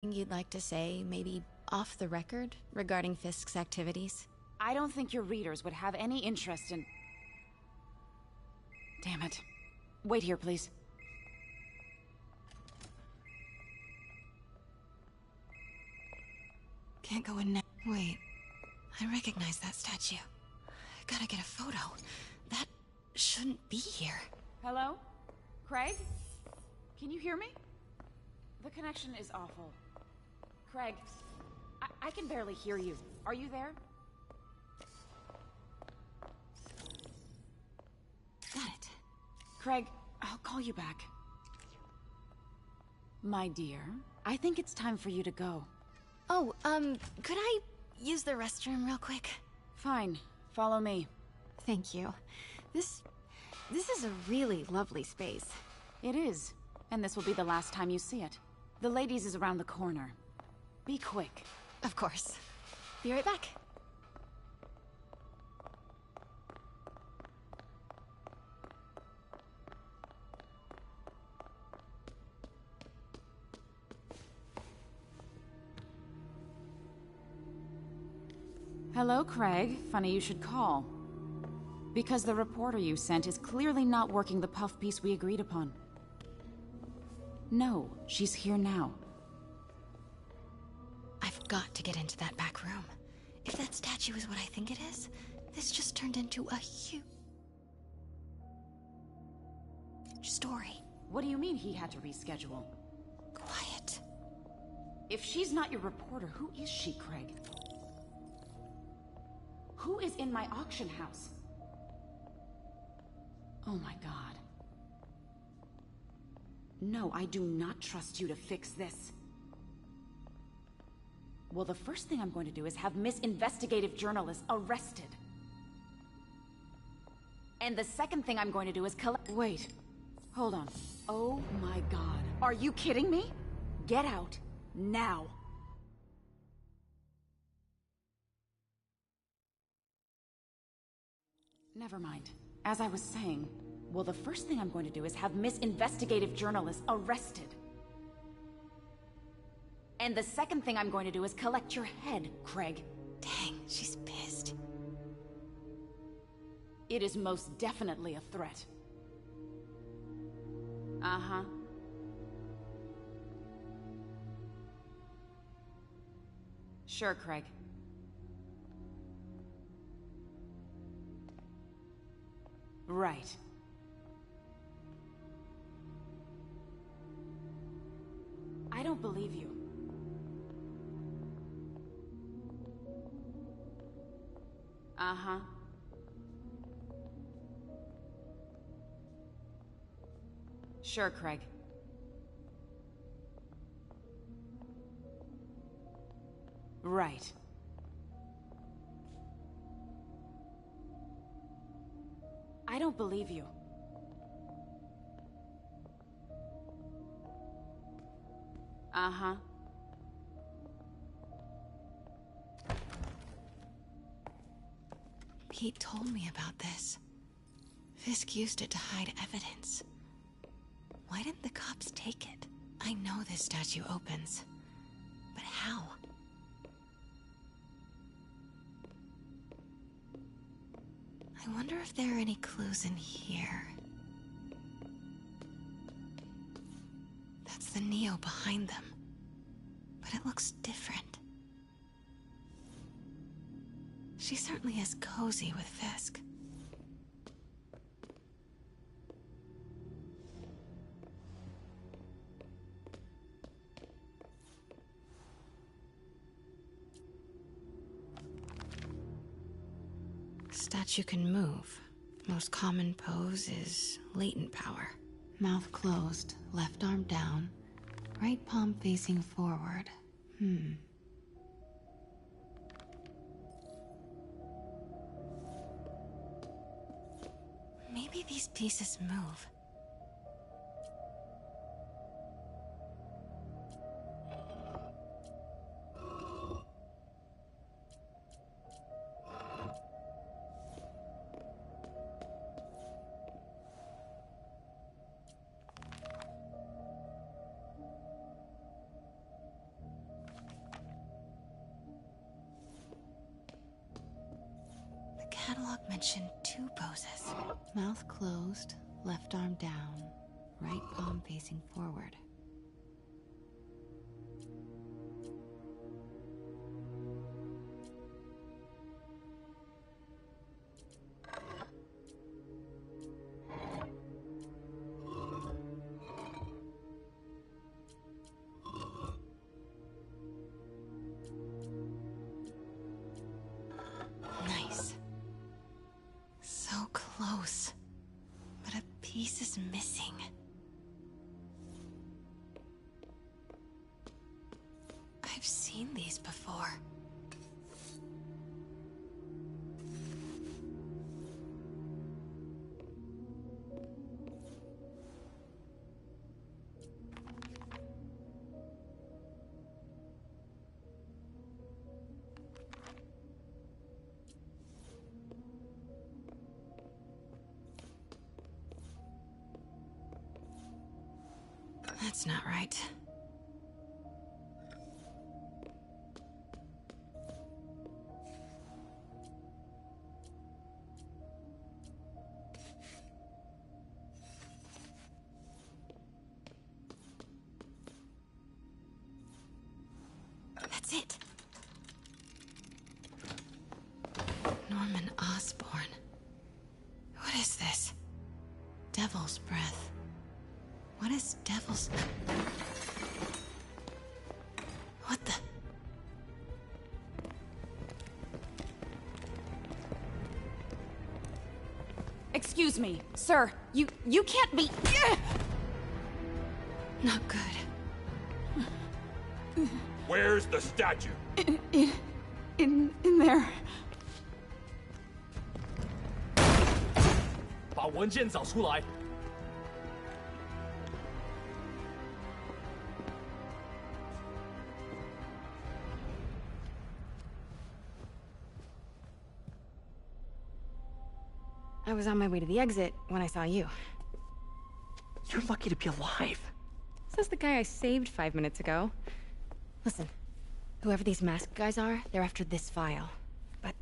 You'd like to say, maybe off the record, regarding Fisk's activities? I don't think your readers would have any interest in... Damn it. Wait here, please. Can't go in now. Wait. I recognize that statue. Gotta get a photo. That shouldn't be here. Hello? Craig? Can you hear me? The connection is awful. Craig, I can barely hear you. Are you there? Got it. Craig, I'll call you back. My dear, I think it's time for you to go. Oh, could I use the restroom real quick? Fine. Follow me. Thank you. This is a really lovely space. It is. And this will be the last time you see it. The ladies is around the corner. Be quick. Of course. Be right back. Hello, Craig. Funny you should call. Because the reporter you sent is clearly not working the puff piece we agreed upon. No, she's here now. I've got to get into that back room. If that statue is what I think it is, this just turned into a huge story. What do you mean he had to reschedule? Quiet. If she's not your reporter, who is she, Craig? Who is in my auction house? Oh my god. No, I do not trust you to fix this. Well, the first thing I'm going to do is have Miss Investigative Journalist arrested. And the second thing I'm going to do is Wait. Hold on. Oh my god. Are you kidding me? Get out. Now. Never mind. As I was saying, well, the first thing I'm going to do is have Miss Investigative Journalist arrested. And the second thing I'm going to do is collect your head, Craig. Dang, she's pissed. It is most definitely a threat. Uh-huh. Sure, Craig. Right. I don't believe you. Uh-huh. Sure, Craig. Right. I don't believe you. Uh-huh. Pete told me about this. Fisk used it to hide evidence. Why didn't the cops take it? I know this statue opens. But how? I wonder if there are any clues in here. That's the Neo behind them. But it looks different. She certainly is cozy with Fisk. Statue can move. Most common pose is latent power. Mouth closed, left arm down, right palm facing forward. Maybe these pieces move. catalog mentioned 2 poses. Mouth closed, left arm down, right palm facing forward. Nice. So close. But a piece is missing. I've seen these before. That's not right. That's it. Norman Osborn. What is this? Devil's breath. What is devil's... What the... Excuse me, sir. You can't be... Not good. Where's the statue? In there. 把文件找出来。 I was on my way to the exit when I saw you. You're lucky to be alive. Says the guy I saved 5 minutes ago. Listen, whoever these masked guys are, they're after this file. But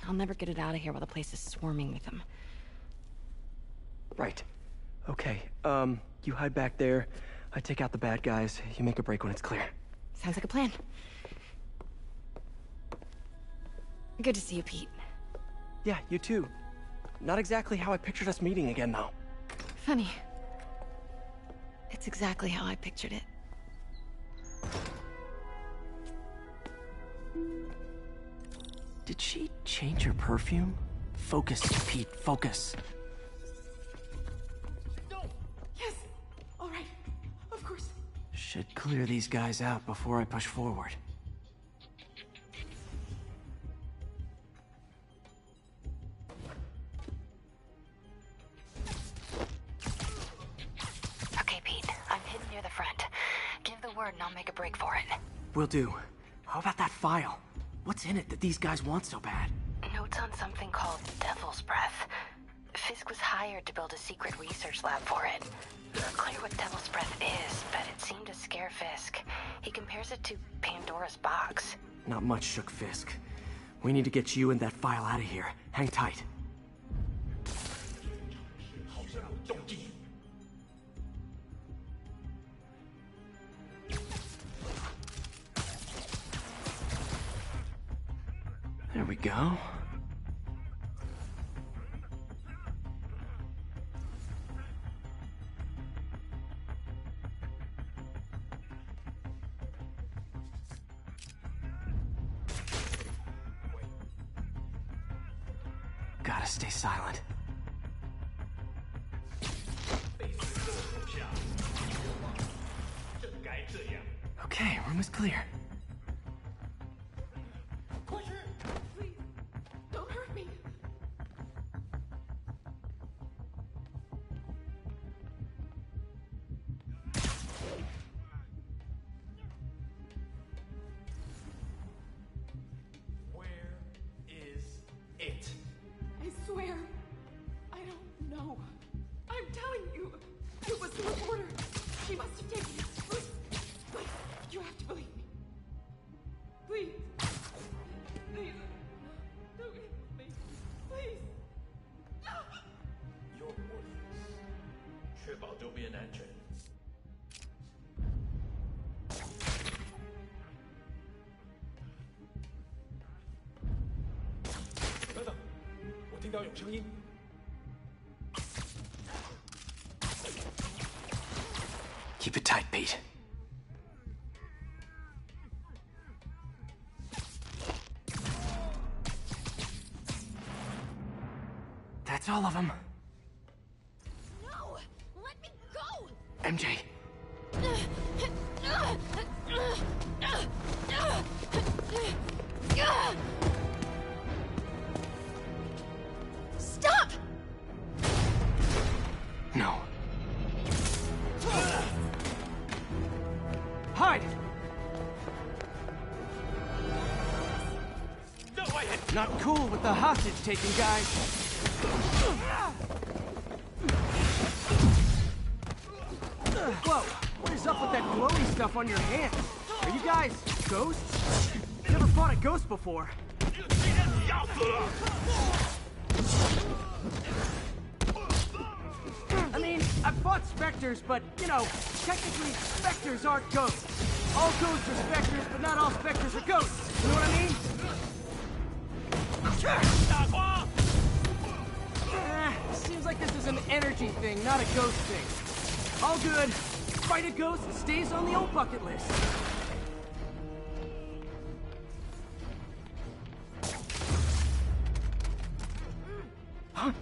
I'll never get it out of here while the place is swarming with them. Right. Okay, you hide back there. I take out the bad guys. You make a break when it's clear. Sounds like a plan. Good to see you, Pete. Yeah, you too. Not exactly how I pictured us meeting again, though. Funny. It's exactly how I pictured it. Did she change her perfume? Focus, Pete, focus. Yes. All right. Of course. Should clear these guys out before I push forward. Okay, Pete. I'm hidden near the front. Give the word and I'll make a break for it. Will do. How about that file? What's in it that these guys want so bad? Notes on something called Devil's Breath. Fisk was hired to build a secret research lab for it. Not clear what Devil's Breath is, but it seemed to scare Fisk. He compares it to Pandora's box. Not much shook Fisk. We need to get you and that file out of here. Hang tight. There we go. Gotta stay silent. Okay, room is clear. Please, don't hurt me. Where is it? I swear, I don't know. I'm telling you, it was the reporter. She must have taken it. Please, please, you have to believe me. Please, please, don't hit me. Please. 听到有声音。 Keep it tight, Pete. That's all of them. No! Let me go! MJ. Stop! No. Hide! Not cool with the hostage taking, guys. Whoa, what is up with that glowy stuff on your hands? Are you guys ghosts? Never fought a ghost before. I mean, I've fought specters, but, you know, technically, specters aren't ghosts. All ghosts are specters, but not all specters are ghosts. You know what I mean? Seems like this is an energy thing, not a ghost thing. All good. Fight a ghost stays on the old bucket list. Huh?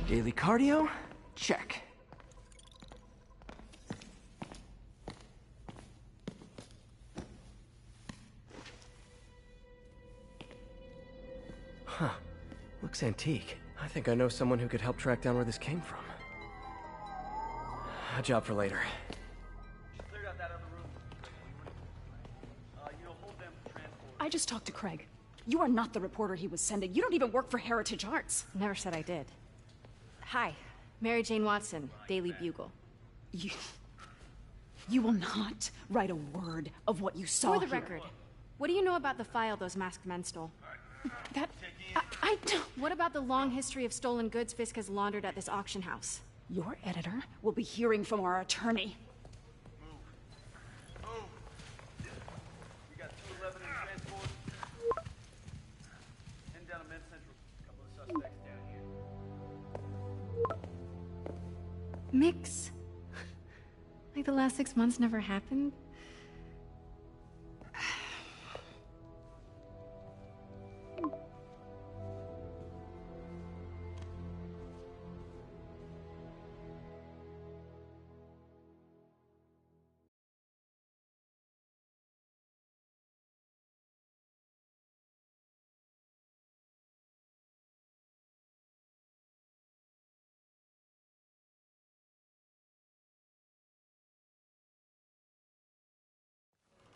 Daily cardio? Check. Huh. Looks antique. I think I know someone who could help track down where this came from. A job for later. I just talked to Craig. You are not the reporter he was sending. You don't even work for Heritage Arts. Never said I did. Hi, Mary Jane Watson, Daily Bugle. You will not write a word of what you saw For the here. record, what do you know about the file those masked men stole? I don't... What about the long history of stolen goods Fisk has laundered at this auction house? Your editor will be hearing from our attorney. We got 211 in transport. 10 down to Men's Central. A couple of suspects down here. Mix? Like the last 6 months never happened?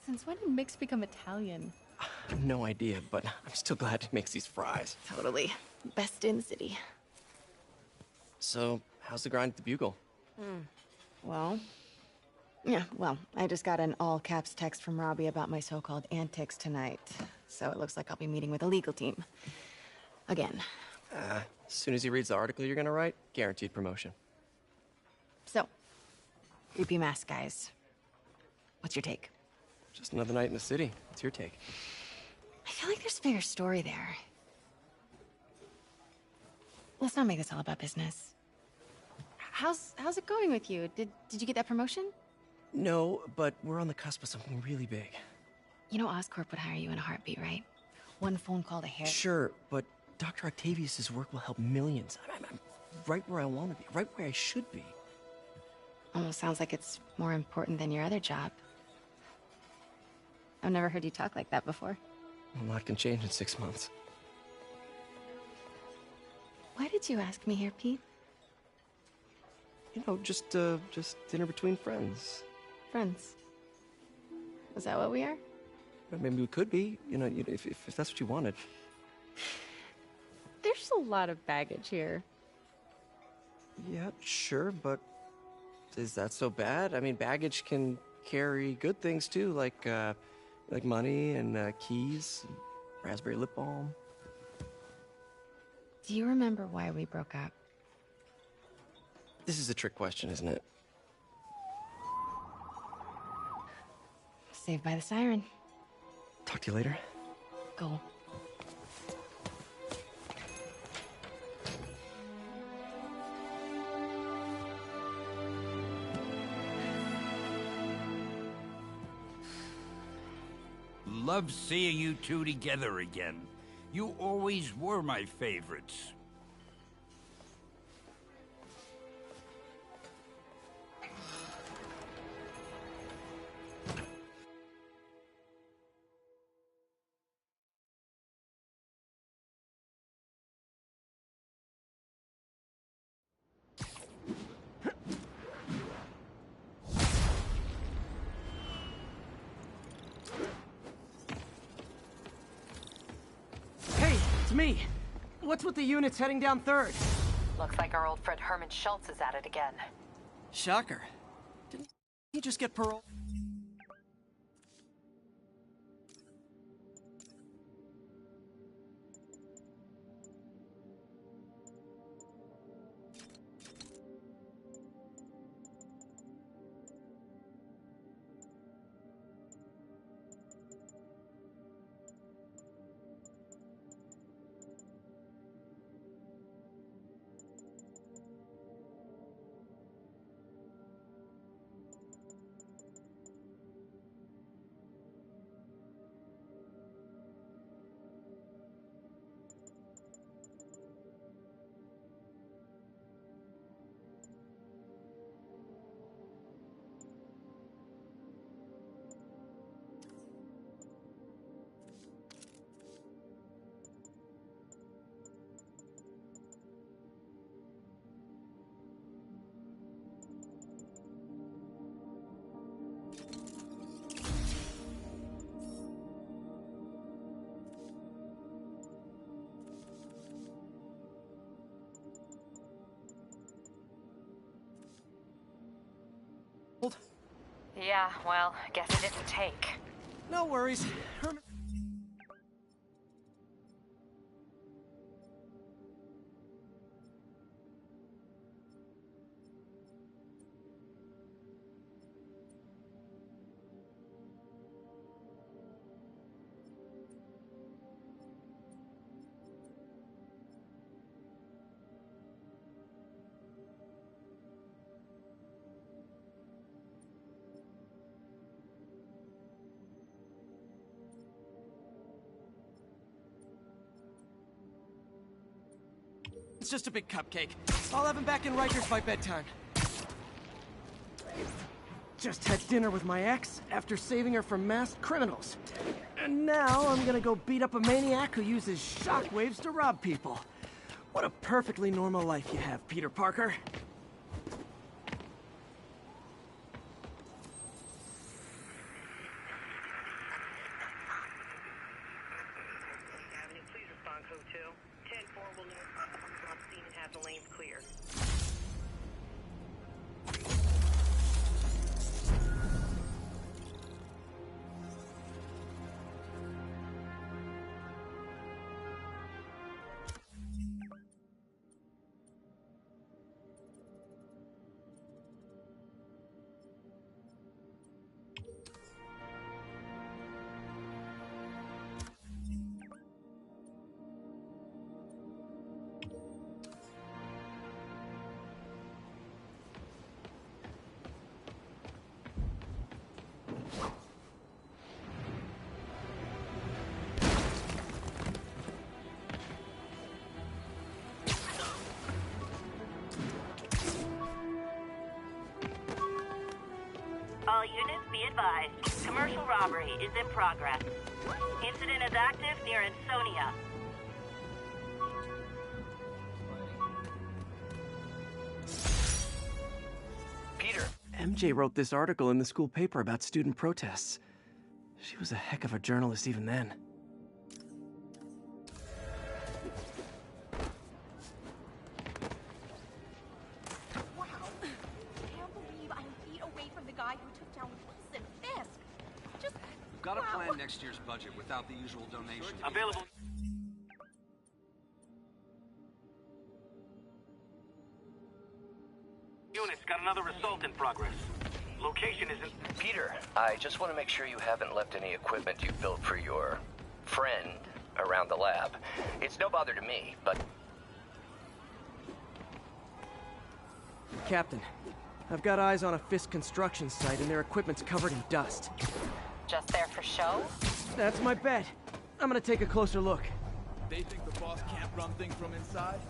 Since when did Mix become Italian? I have no idea, but I'm still glad he makes these fries. Totally. Best in the city. So, how's the grind at the Bugle? Well, I just got an all-caps text from Robbie about my so-called antics tonight. So it looks like I'll be meeting with a legal team. Again. As soon as he reads the article you're gonna write, guaranteed promotion. So, creepy mask guys. What's your take? Just another night in the city. What's your take? I feel like there's a bigger story there. Let's not make this all about business. How's it going with you? Did you get that promotion? No, but we're on the cusp of something really big. You know Oscorp would hire you in a heartbeat, right? One phone call to Harry. Sure, but Dr. Octavius's work will help millions. I'm right where I want to be, right where I should be. Almost sounds like it's more important than your other job. I've never heard you talk like that before. A lot can change in 6 months. Why did you ask me here, Pete? You know, just dinner between friends. Friends. Is that what we are? Maybe we could be, you know, if that's what you wanted. There's a lot of baggage here. Yeah, sure, but is that so bad? I mean, baggage can carry good things too, like money and keys, and raspberry lip balm. Do you remember why we broke up? This is a trick question, isn't it? Saved by the siren. Talk to you later. Go. Love seeing you two together again. You always were my favorites. Hey, it's me. What's with the units heading down 3rd? Looks like our old friend Herman Schultz is at it again. Shocker. Didn't he just get parole? Yeah, well, guess it didn't take. No worries. Herman... It's just a big cupcake. I'll have him back in Rikers by bedtime. Just had dinner with my ex after saving her from masked criminals. And now I'm gonna go beat up a maniac who uses shockwaves to rob people. What a perfectly normal life you have, Peter Parker. Avenue, please respond code 2. 10-4 will on scene and have the lanes clear. All units be advised. Commercial robbery is in progress. Incident is active near Ansonia. Peter. MJ wrote this article in the school paper about student protests. She was a heck of a journalist even then. Wow. Can't believe I'm feet away from the guy who took down Wilson Fisk. Just Got to wow. plan next year's budget without the usual donations. Available. Units got another assault in progress. Location isn't... Peter, I just want to make sure you haven't left any equipment you built for your friend around the lab. It's no bother to me, but... Captain, I've got eyes on a Fisk construction site and their equipment's covered in dust. Just there for show? That's my bet. I'm gonna take a closer look. They think the boss can't run things from inside?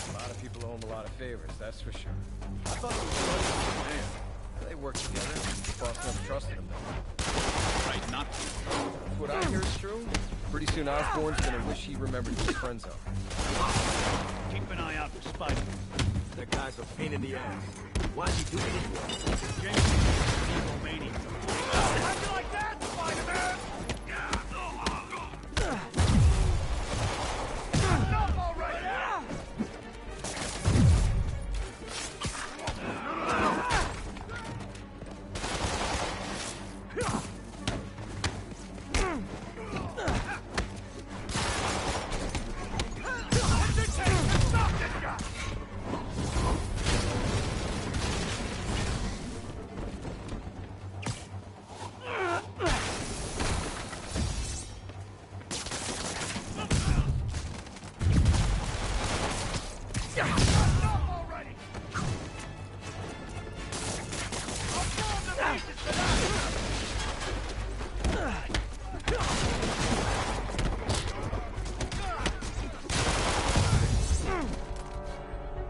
A lot of people owe him a lot of favors, that's for sure. I thought it was buddies. Man. They work together. The boss never trusted him, though. Right, not to. If what I hear is true, pretty soon Osborn's gonna wish he remembered his friend zone. Keep an eye out for Spider. That guy's a pain in the ass. Why'd he do it? James is an evil maniac. How'd you like that, Spider-Man? Enough already!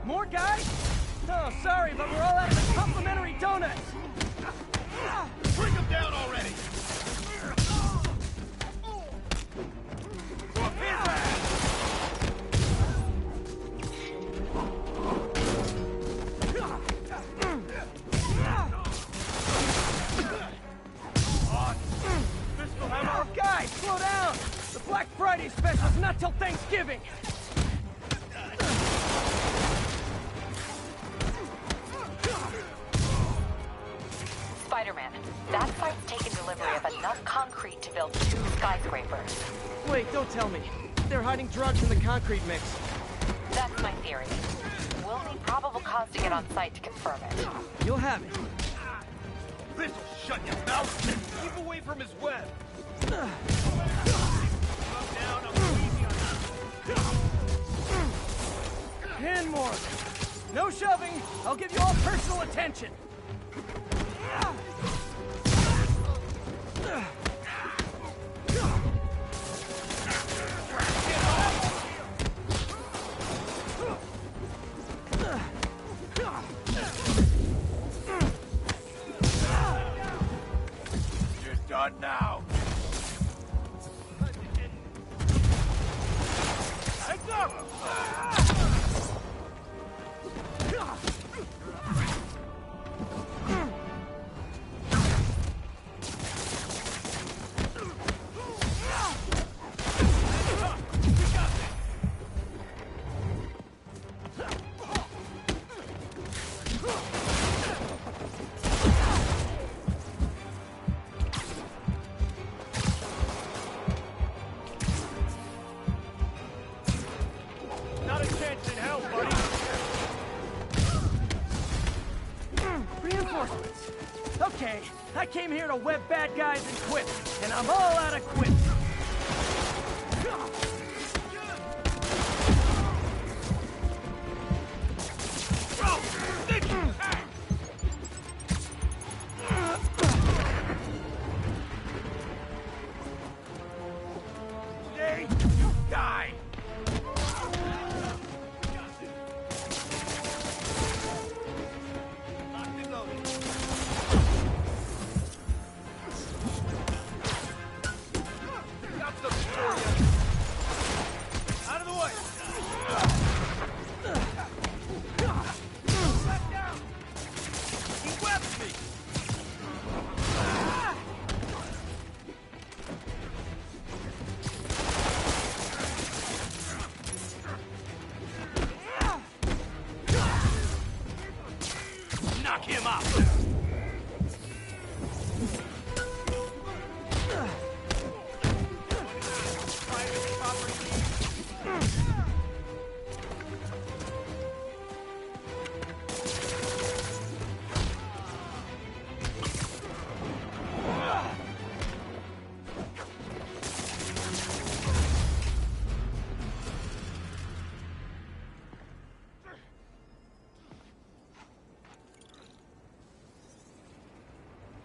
More guys? Oh, sorry, but we're all out of the complimentary donuts. Bring him down already! Oh, guys, slow down! The Black Friday special's not till Thanksgiving! Spider-Man, that site's taken delivery of enough concrete to build 2 skyscrapers. Wait, don't tell me. They're hiding drugs in the concrete mix. That's my theory. We'll need probable cause to get on site to confirm it. You'll have it. This'll shut your mouth! Keep away from his web! And more. No shoving. I'll give you all personal attention. You're done now! Heads up! Not a chance in hell, buddy! Reinforcements. Okay, I came here to web bad guys and quit, and I'm all out of quits. Stay! Die! Locked and loaded.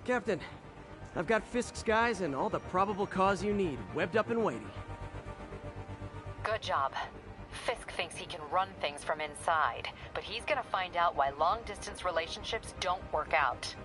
Captain, I've got Fisk's guys and all the probable cause you need, webbed up and waiting. Good job. Fisk thinks he can run things from inside, but he's gonna find out why long-distance relationships don't work out.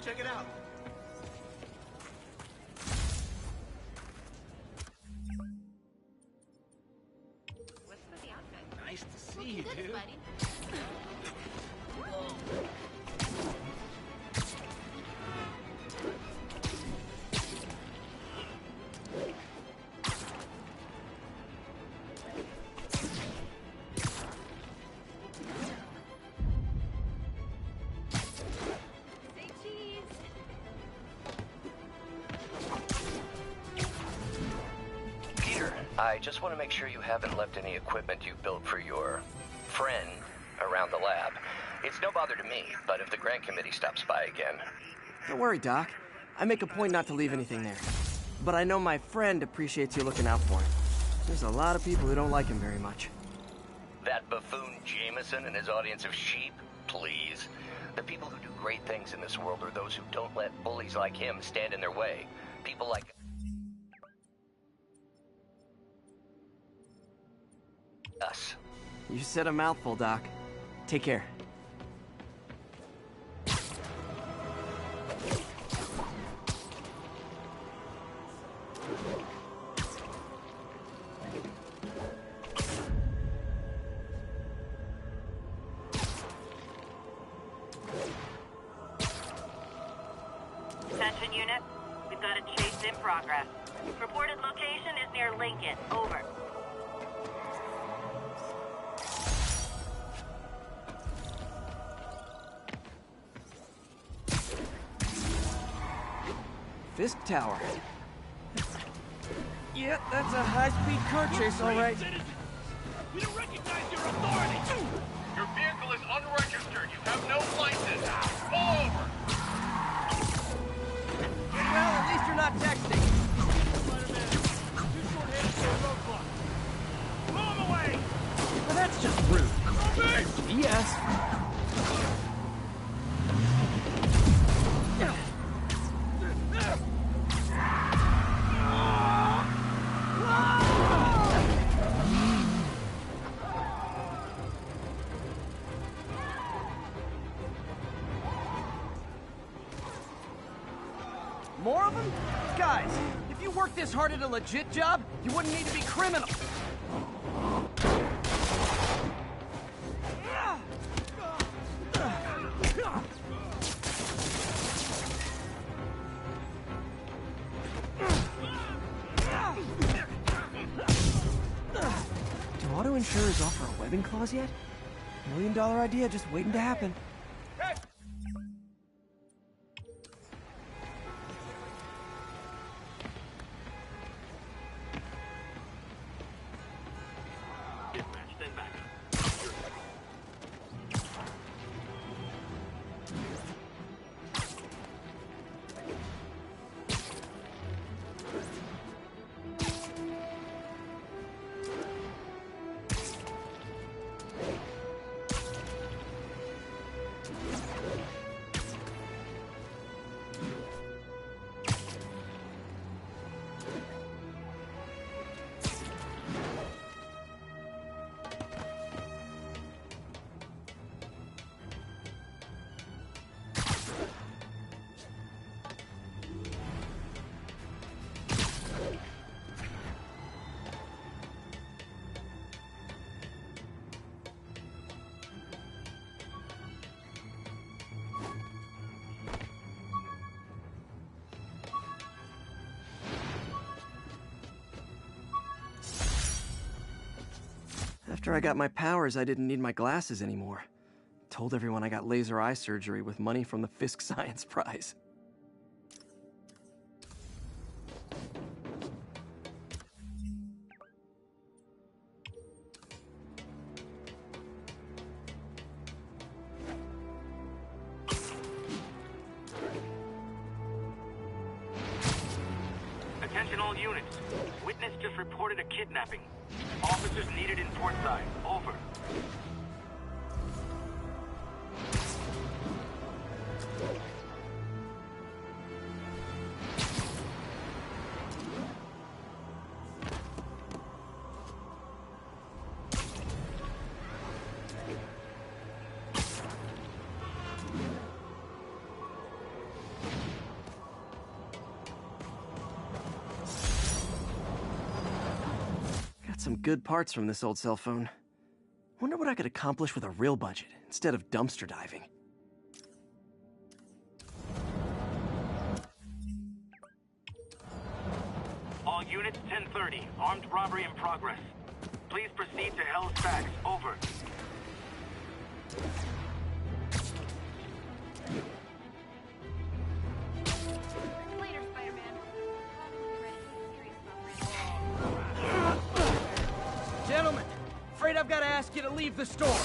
Check it out. What's with the outfit? Nice to see you, dude. I just want to make sure you haven't left any equipment you built for your friend around the lab. It's no bother to me, but if the grant committee stops by again... Don't worry, Doc. I make a point not to leave anything there. But I know my friend appreciates you looking out for him. There's a lot of people who don't like him very much. That buffoon Jameson and his audience of sheep? Please. The people who do great things in this world are those who don't let bullies like him stand in their way. People like... us. You said a mouthful, Doc. Take care. Attention unit, we've got a chase in progress. Reported location is near Lincoln. Over. Fisk Tower. Yeah, that's a high-speed car chase, all right. We don't recognize your authority! Your vehicle is unregistered. You have no license. Pull over! Well, at least you're not texting. Too short-handed for a roadblock. Blow him away! Well, that's just rude. Yes. More of them? Guys, if you worked this hard at a legit job, you wouldn't need to be criminal. Do auto insurers offer a webbing clause yet? $1 million idea just waiting to happen. After I got my powers, I didn't need my glasses anymore. Told everyone I got laser eye surgery with money from the Fisk Science Prize. Attention all units. Witness just reported a kidnapping. Officers needed in Portside. Over. Some good parts from this old cell phone. Wonder what I could accomplish with a real budget instead of dumpster diving. All units 1030. Armed robbery in progress. Please proceed to Hell's Stacks. Over. Later, Spider-Man. Gentlemen, afraid I've got to ask you to leave the store.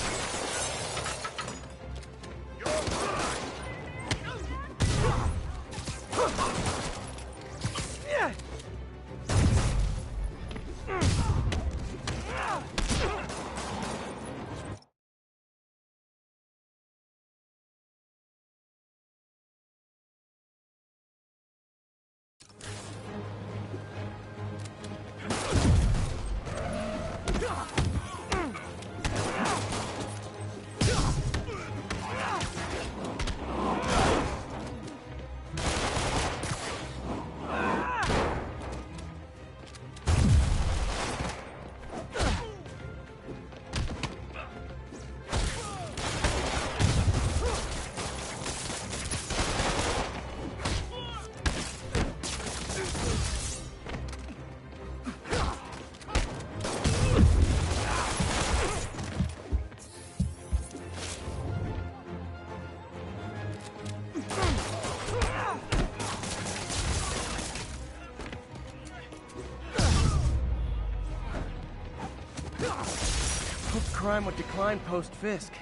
Crime would decline post-Fisk.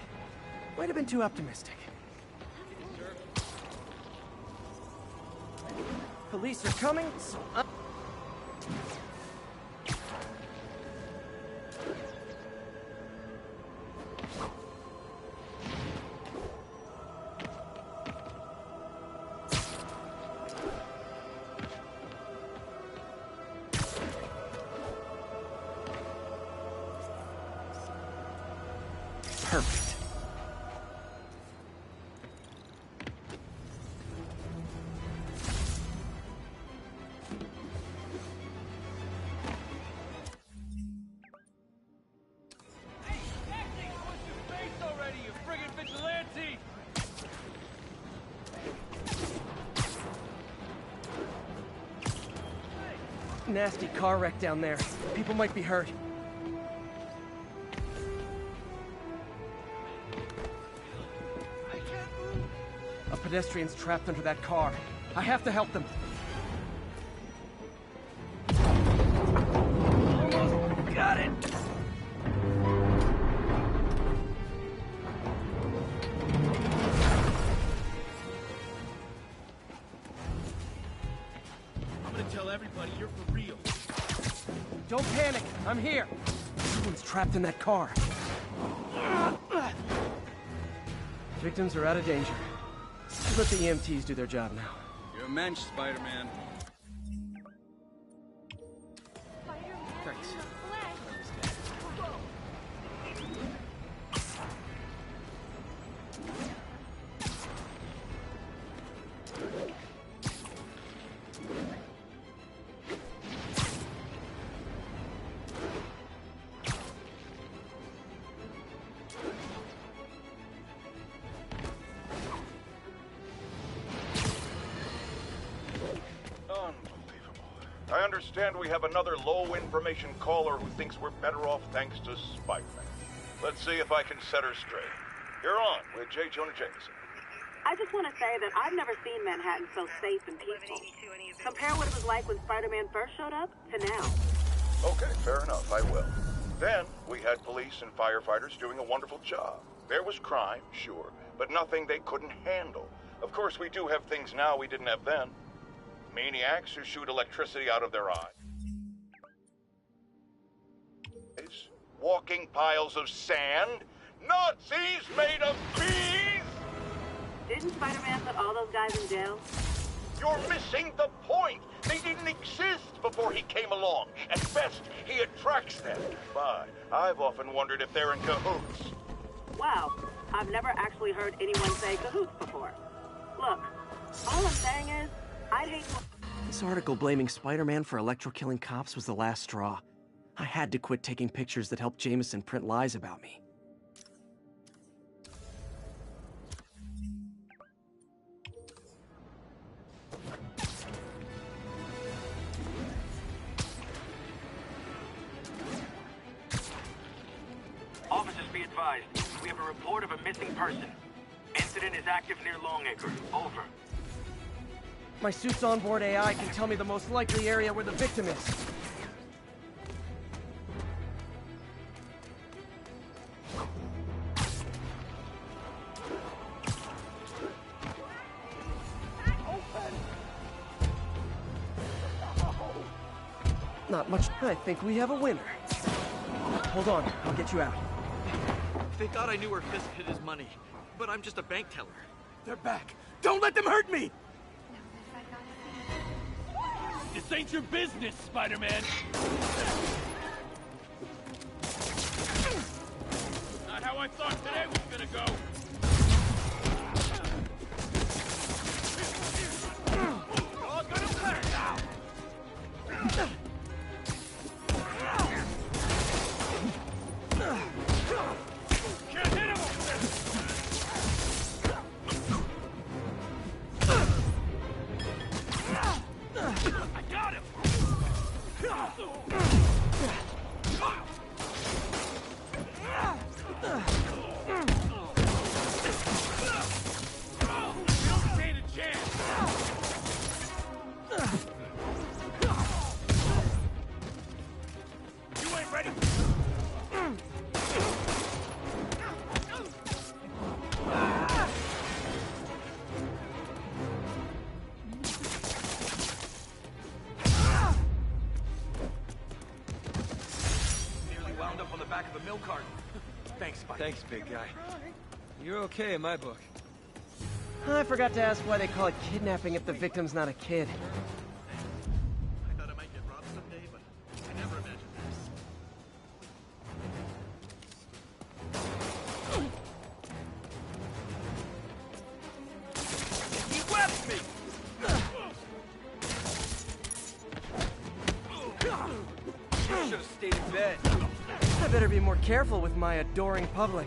Might have been too optimistic. Police are coming, so... Perfect. Nasty car wreck down there. People might be hurt. A pedestrian's trapped under that car. I have to help them. Almost got it! I'm gonna tell everybody you're for real. Don't panic. I'm here. Someone's trapped in that car. Victims are out of danger. Let the EMTs do their job now. You're a mensch, Spider-Man. Thanks. I understand we have another low-information caller who thinks we're better off thanks to Spider-Man. Let's see if I can set her straight. You're on with J. Jonah Jameson. I just want to say that I've never seen Manhattan so safe and peaceful. Compare what it was like when Spider-Man first showed up to now. Okay, fair enough, I will. Then, we had police and firefighters doing a wonderful job. There was crime, sure, but nothing they couldn't handle. Of course, we do have things now we didn't have then. Maniacs who shoot electricity out of their eyes. Walking piles of sand. Nazis made of bees! Didn't Spider-Man put all those guys in jail? You're missing the point! They didn't exist before he came along. At best, he attracts them. But I've often wondered if they're in cahoots. Wow, I've never actually heard anyone say cahoots before. Look, all I'm saying is, I'd hate to... This article blaming Spider-Man for electro-killing cops was the last straw. I had to quit taking pictures that helped Jameson print lies about me. Officers, be advised. We have a report of a missing person. Incident is active near Longacre. Over. My suit's onboard AI can tell me the most likely area where the victim is. Not much. I think we have a winner. Hold on, I'll get you out. They thought I knew where Fisk hid his money, but I'm just a bank teller. They're back. Don't let them hurt me! This ain't your business, Spider-Man! Not how I thought today was gonna go! All gonna work now! Can't hit him! I got him! We don't stand a chance! You ain't ready? Nearly wound up on the back of a milk carton. Thanks, Spike. Thanks, big guy. You're okay in my book. I forgot to ask why they call it kidnapping if the victim's not a kid. I thought I might get robbed someday, but I never imagined this. He webbed me! You should have stayed in bed. I better be more careful with my adoring public.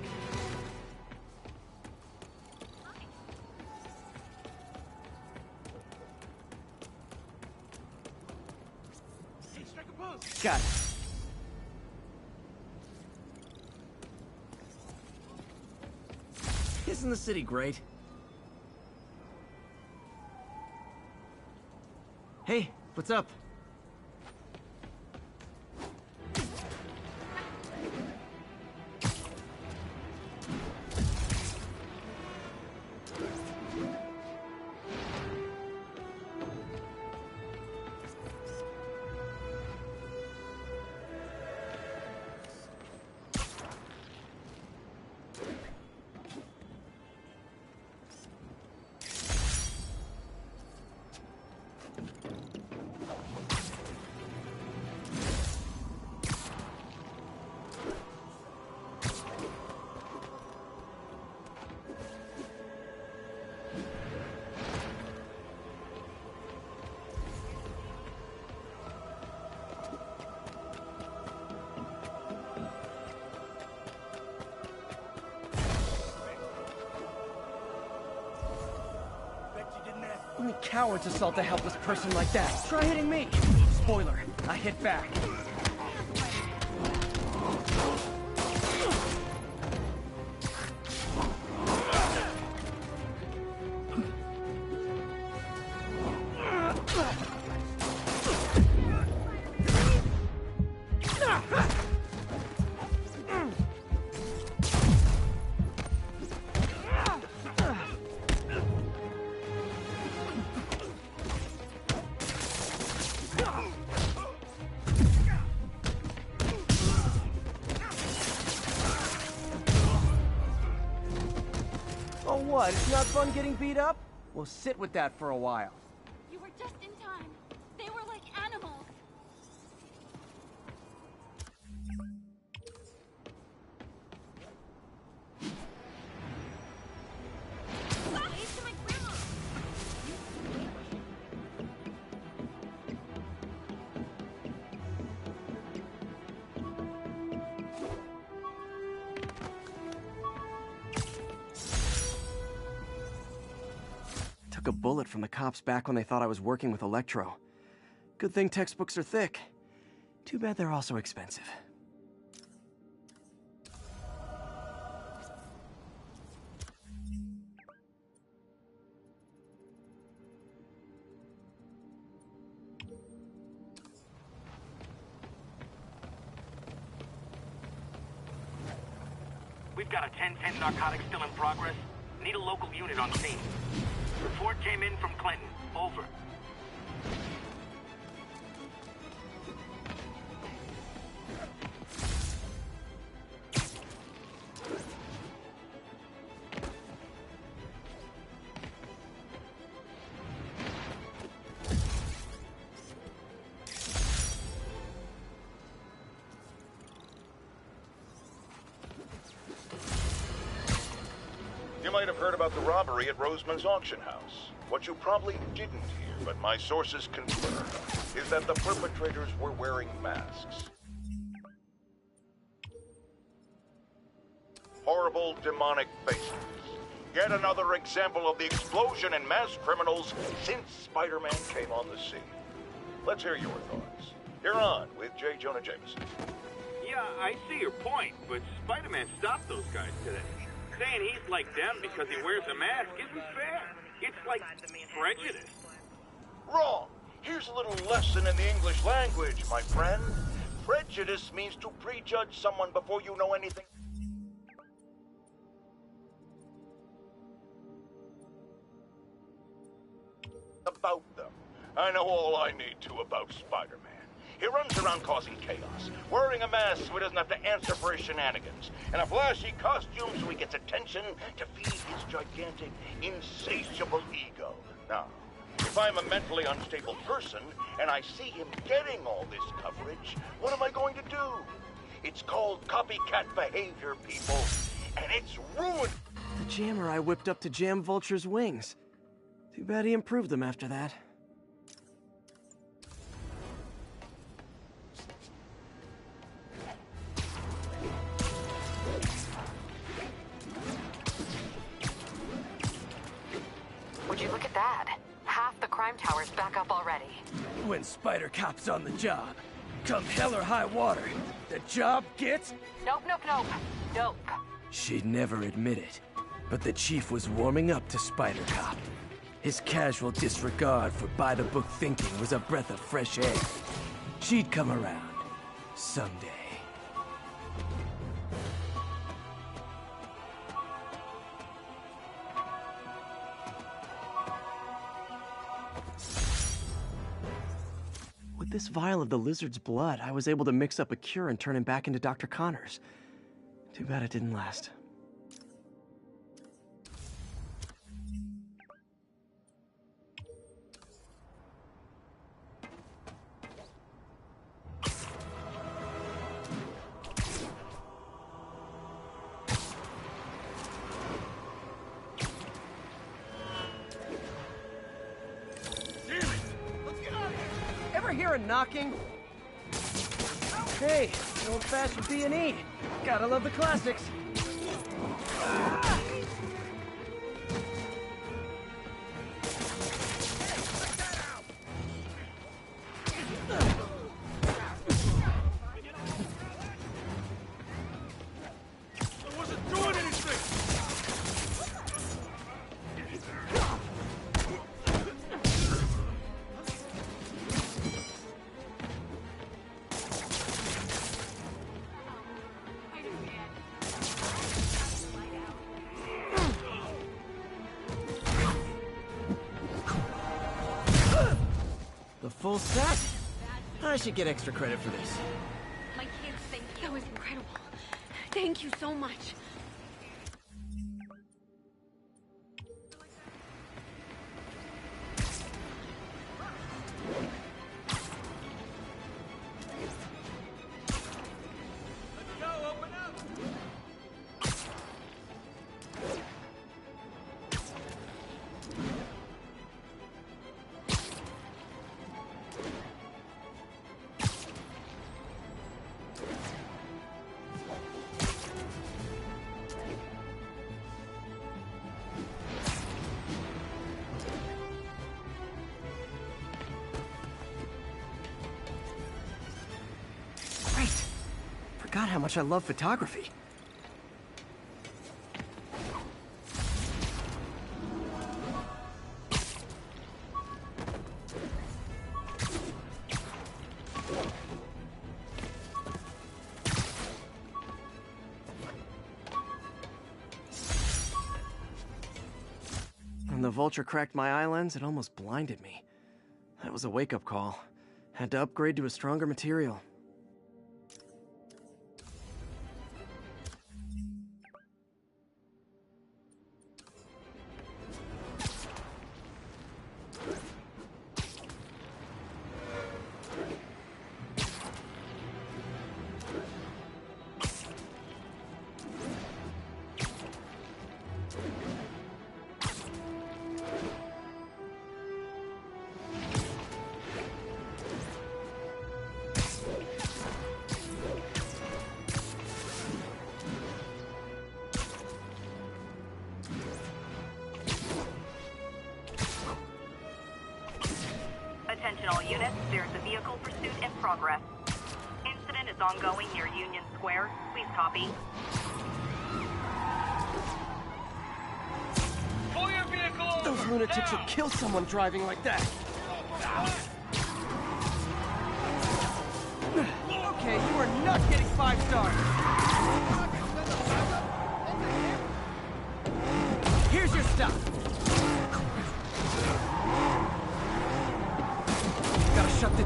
Got it. Isn't the city great? Hey, what's up? Only cowards assault a helpless person like that. Try hitting me. Spoiler, I hit back. What, it's not fun getting beat up? Well, sit with that for a while. You were just in time. They were like animals. Took a bullet from the cops back when they thought I was working with Electro. Good thing textbooks are thick. Too bad they're also expensive. We've got a 10-10 narcotics still in progress. Need a local unit on scene. Report came in from Clinton. Over. You might have heard about the robbery at Roseman's auction house. What you probably didn't hear, but my sources confirm, is that the perpetrators were wearing masks. Horrible, demonic faces. Yet another example of the explosion in mass criminals since Spider-Man came on the scene. Let's hear your thoughts. You're on with J. Jonah Jameson. Yeah, I see your point, but Spider-Man stopped those guys today. Saying he's like them because he wears a mask isn't fair. It's like prejudice. Wrong. Here's a little lesson in the English language, my friend. Prejudice means to prejudge someone before you know anything about them. I know all I need to about Spider-Man. He runs around causing chaos, wearing a mask so he doesn't have to answer for his shenanigans, and a flashy costume so he gets attention to feed his gigantic, insatiable ego. Now, if I'm a mentally unstable person and I see him getting all this coverage, what am I going to do? It's called copycat behavior, people, and it's ruined. The jammer I whipped up to jam Vulture's wings. Too bad he improved them after that. Would you look at that? Half the crime tower's back up already. When Spider Cop's on the job, come hell or high water, the job gets... Nope. She'd never admit it, but the chief was warming up to Spider Cop. His casual disregard for by-the-book thinking was a breath of fresh air. She'd come around. Someday. With this vial of the lizard's blood, I was able to mix up a cure and turn him back into Dr. Connors. Too bad it didn't last. Hear a knocking? Hey, an old-fashioned B&E. Gotta love the classics. I wasn't doing anything! Full set? I should get extra credit for this. My kids, thank you. That was incredible. Thank you so much. how much I love photography. When the vulture cracked my eye lens, it almost blinded me. That was a wake-up call. Had to upgrade to a stronger material. Attention all units, there's a vehicle pursuit in progress. Incident is ongoing near Union Square. Please copy. Pull your vehicle over! Those lunatics would kill someone driving like that. Okay, you are not getting 5 stars. Here's your stuff. Gotta shut the...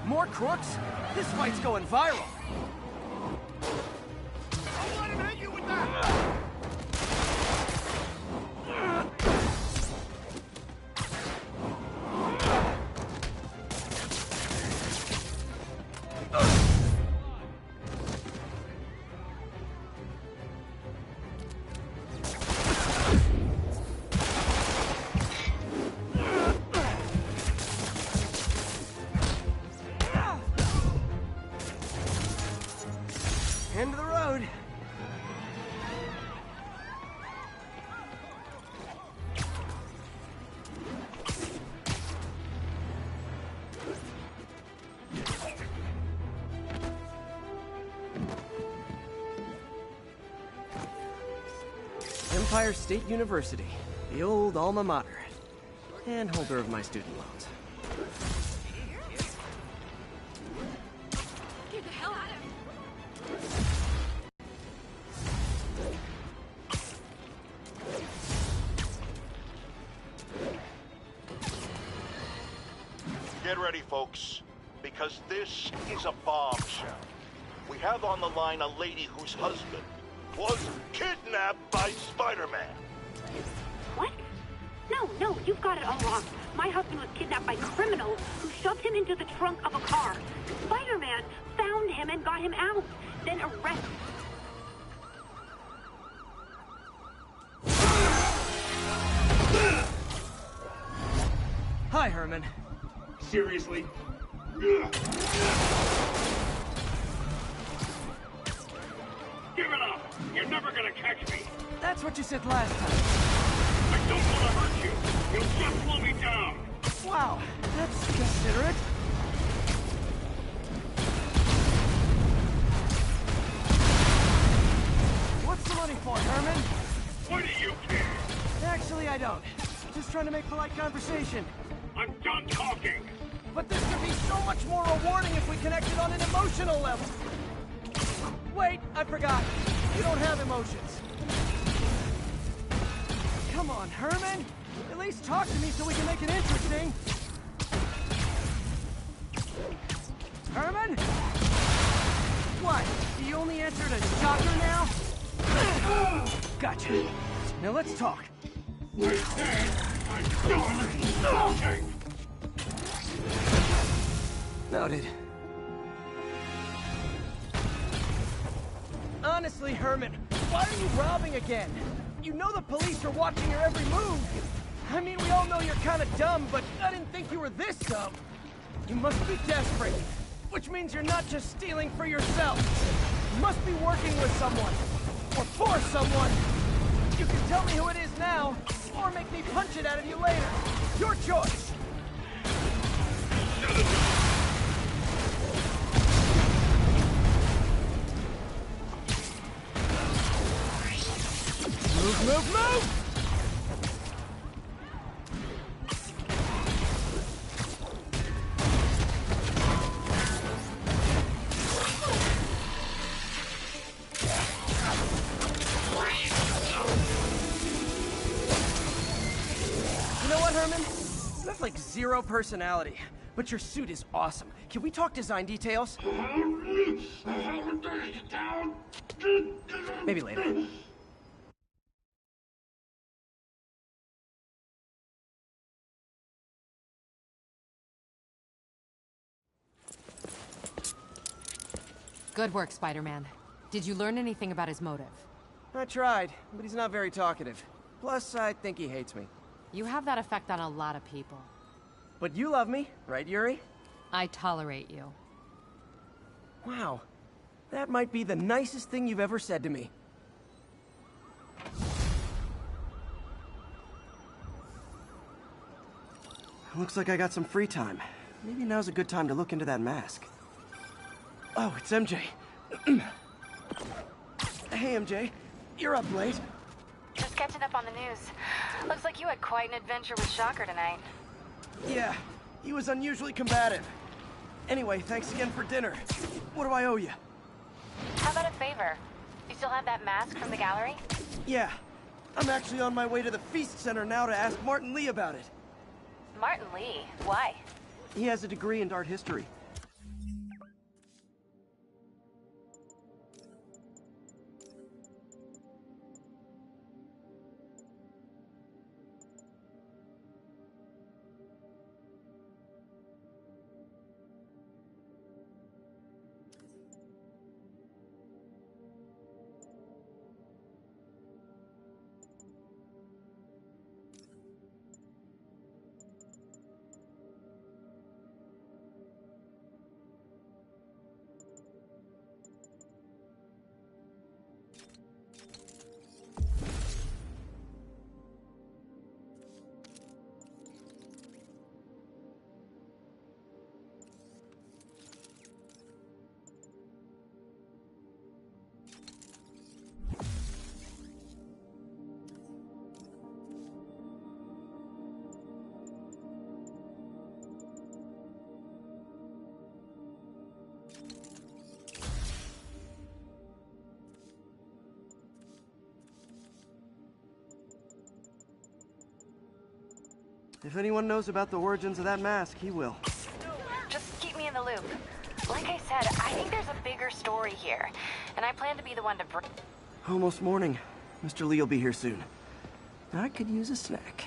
More crooks? This fight's going viral. I'll let him hit you with that! End of the road. Empire State University, the old alma mater, and holder of my student loans. Get the hell out of here! Get ready, folks, because this is a bombshell. We have on the line a lady whose husband was kidnapped by Spider-Man. What? No, you've got it all wrong. My husband was kidnapped by criminals who shoved him into the trunk of a car. Spider-Man found him and got him out, then arrested. Hi, Herman. Seriously? Give it up! You're never gonna catch me! That's what you said last time. I don't want to hurt you! You'll just slow me down! Wow, that's considerate. What's the money for, Herman? Why do you care? Actually, I don't. Just trying to make polite conversation. I'm done talking! But this could be so much more rewarding if we connected on an emotional level. Wait, I forgot. You don't have emotions. Come on, Herman. At least talk to me so we can make it interesting. Herman? What? You only answered a shocker now? Gotcha. Now let's talk. I said I'm done talking! Noted. Honestly, Herman, why are you robbing again? You know the police are watching your every move. I mean, we all know you're kind of dumb, but I didn't think you were this dumb. You must be desperate, which means you're not just stealing for yourself. You must be working with someone. or for someone. You can tell me who it is now, or make me punch it out of you later. Your choice. Move, move, move! Like zero personality, but your suit is awesome. Can we talk design details? Maybe later. Good work, Spider-Man. Did you learn anything about his motive? I tried, but he's not very talkative. Plus, I think he hates me. You have that effect on a lot of people. But you love me, right, Yuri? I tolerate you. Wow. That might be the nicest thing you've ever said to me. Looks like I got some free time. Maybe now's a good time to look into that mask. Oh, it's MJ. Hey, MJ. You're up late. Just catching up on the news. Looks like you had quite an adventure with Shocker tonight. Yeah, he was unusually combative. Anyway, thanks again for dinner. What do I owe you? How about a favor? You still have that mask from the gallery? Yeah. I'm actually on my way to the Feast Center now to ask Martin Lee about it. Martin Lee? Why? He has a degree in art history. If anyone knows about the origins of that mask, he will. Just keep me in the loop. Like I said, I think there's a bigger story here, and I plan to be the one to bring... Almost morning. Mr. Lee will be here soon. I could use a snack.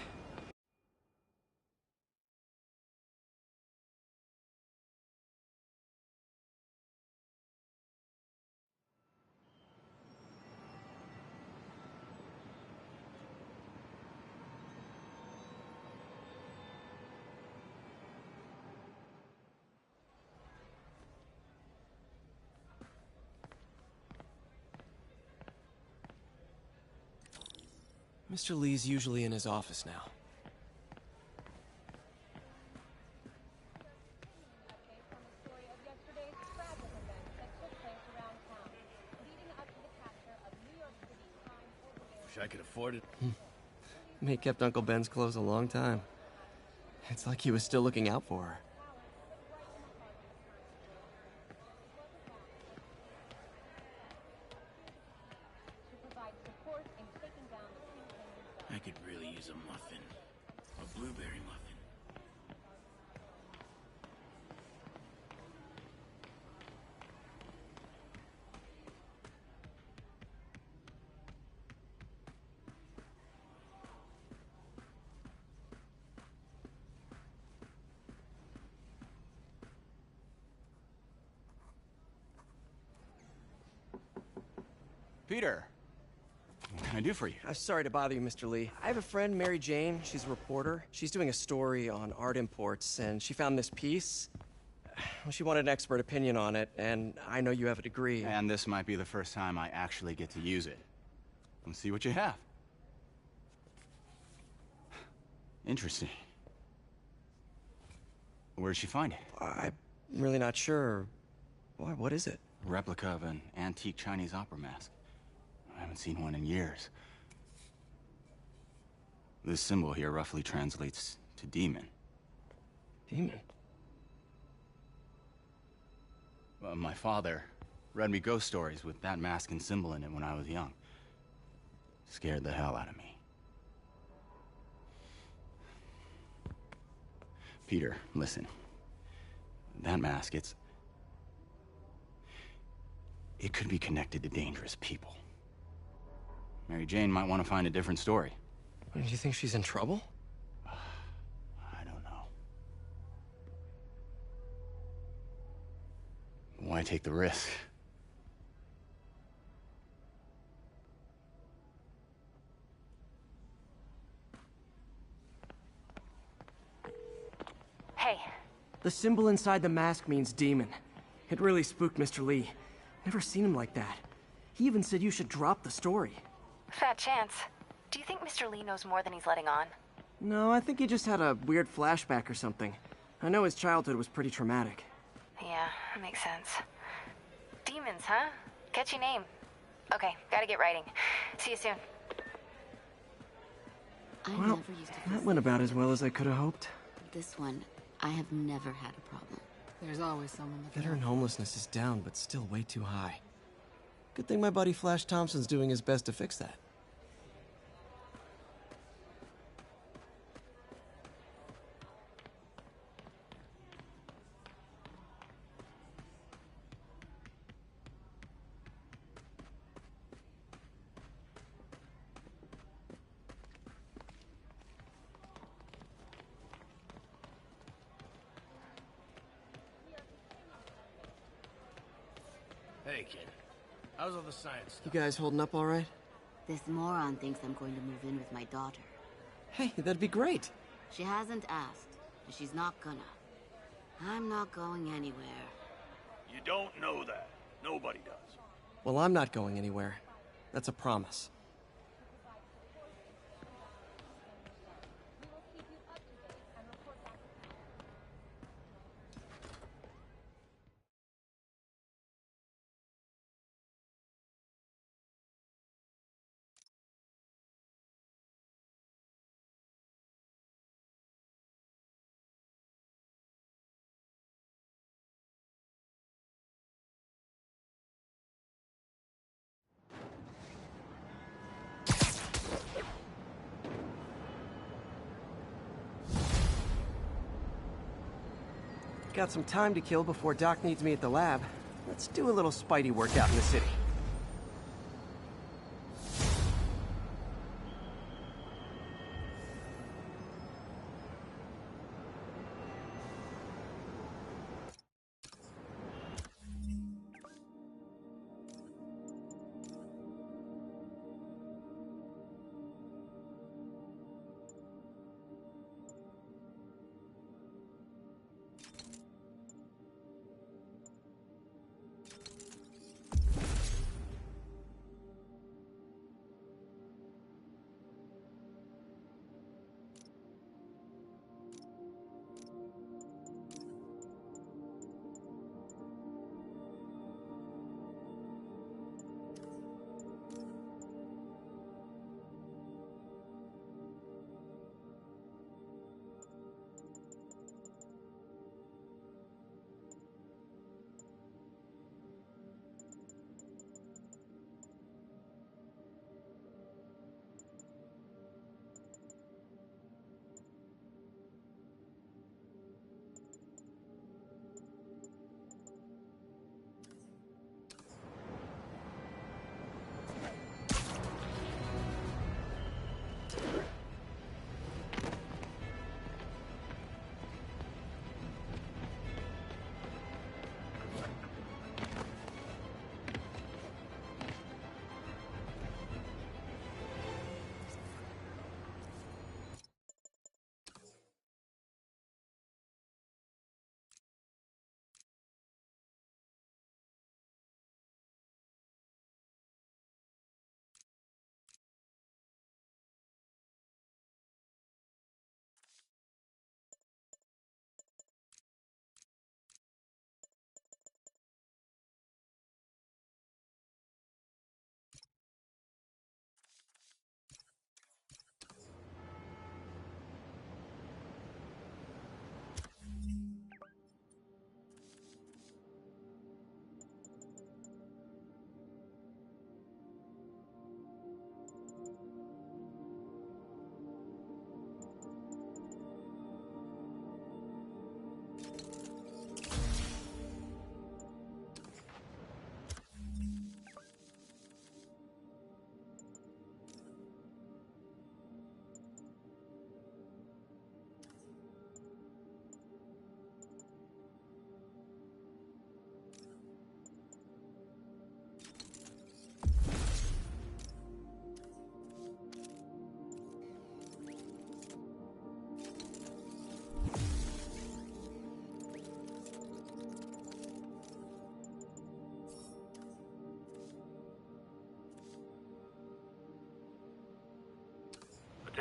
Mr. Lee's usually in his office now. Wish I could afford it. May kept Uncle Ben's clothes a long time. It's like he was still looking out for her. I could really use a muffin. A blueberry muffin. Peter, what can I do for you? Sorry to bother you, Mr. Lee. I have a friend, Mary Jane. She's a reporter. She's doing a story on art imports, and she found this piece. Well, she wanted an expert opinion on it, and I know you have a degree. And this might be the first time I actually get to use it. Let's see what you have. Interesting. Where did she find it? I'm really not sure. Why, what is it? A replica of an antique Chinese opera mask. I haven't seen one in years. This symbol here roughly translates to demon. Demon? My father read me ghost stories with that mask and symbol in it when I was young. Scared the hell out of me. Peter, listen. That mask, it could be connected to dangerous people. Mary Jane might want to find a different story. Do you think she's in trouble? I don't know. Why take the risk? Hey. The symbol inside the mask means demon. It really spooked Mr. Lee. Never seen him like that. He even said you should drop the story. Fat chance. Do you think Mr. Lee knows more than he's letting on? No, I think he just had a weird flashback or something. I know his childhood was pretty traumatic. Yeah, makes sense. Demons, huh? Catchy name. Okay, gotta get writing. See you soon. Well, that went about as well as I could have hoped. This one, I have never had a problem. There's always someone looking Veteran out. homelessness is down, but still way too high. Good thing my buddy Flash Thompson's doing his best to fix that. Hey, kid. How's all the science You stuff? guys holding up all right? This moron thinks I'm going to move in with my daughter. Hey, that'd be great. She hasn't asked, and she's not gonna. I'm not going anywhere. You don't know that. Nobody does. Well, I'm not going anywhere. That's a promise. Got some time to kill before Doc needs me at the lab. Let's do a little Spidey workout in the city.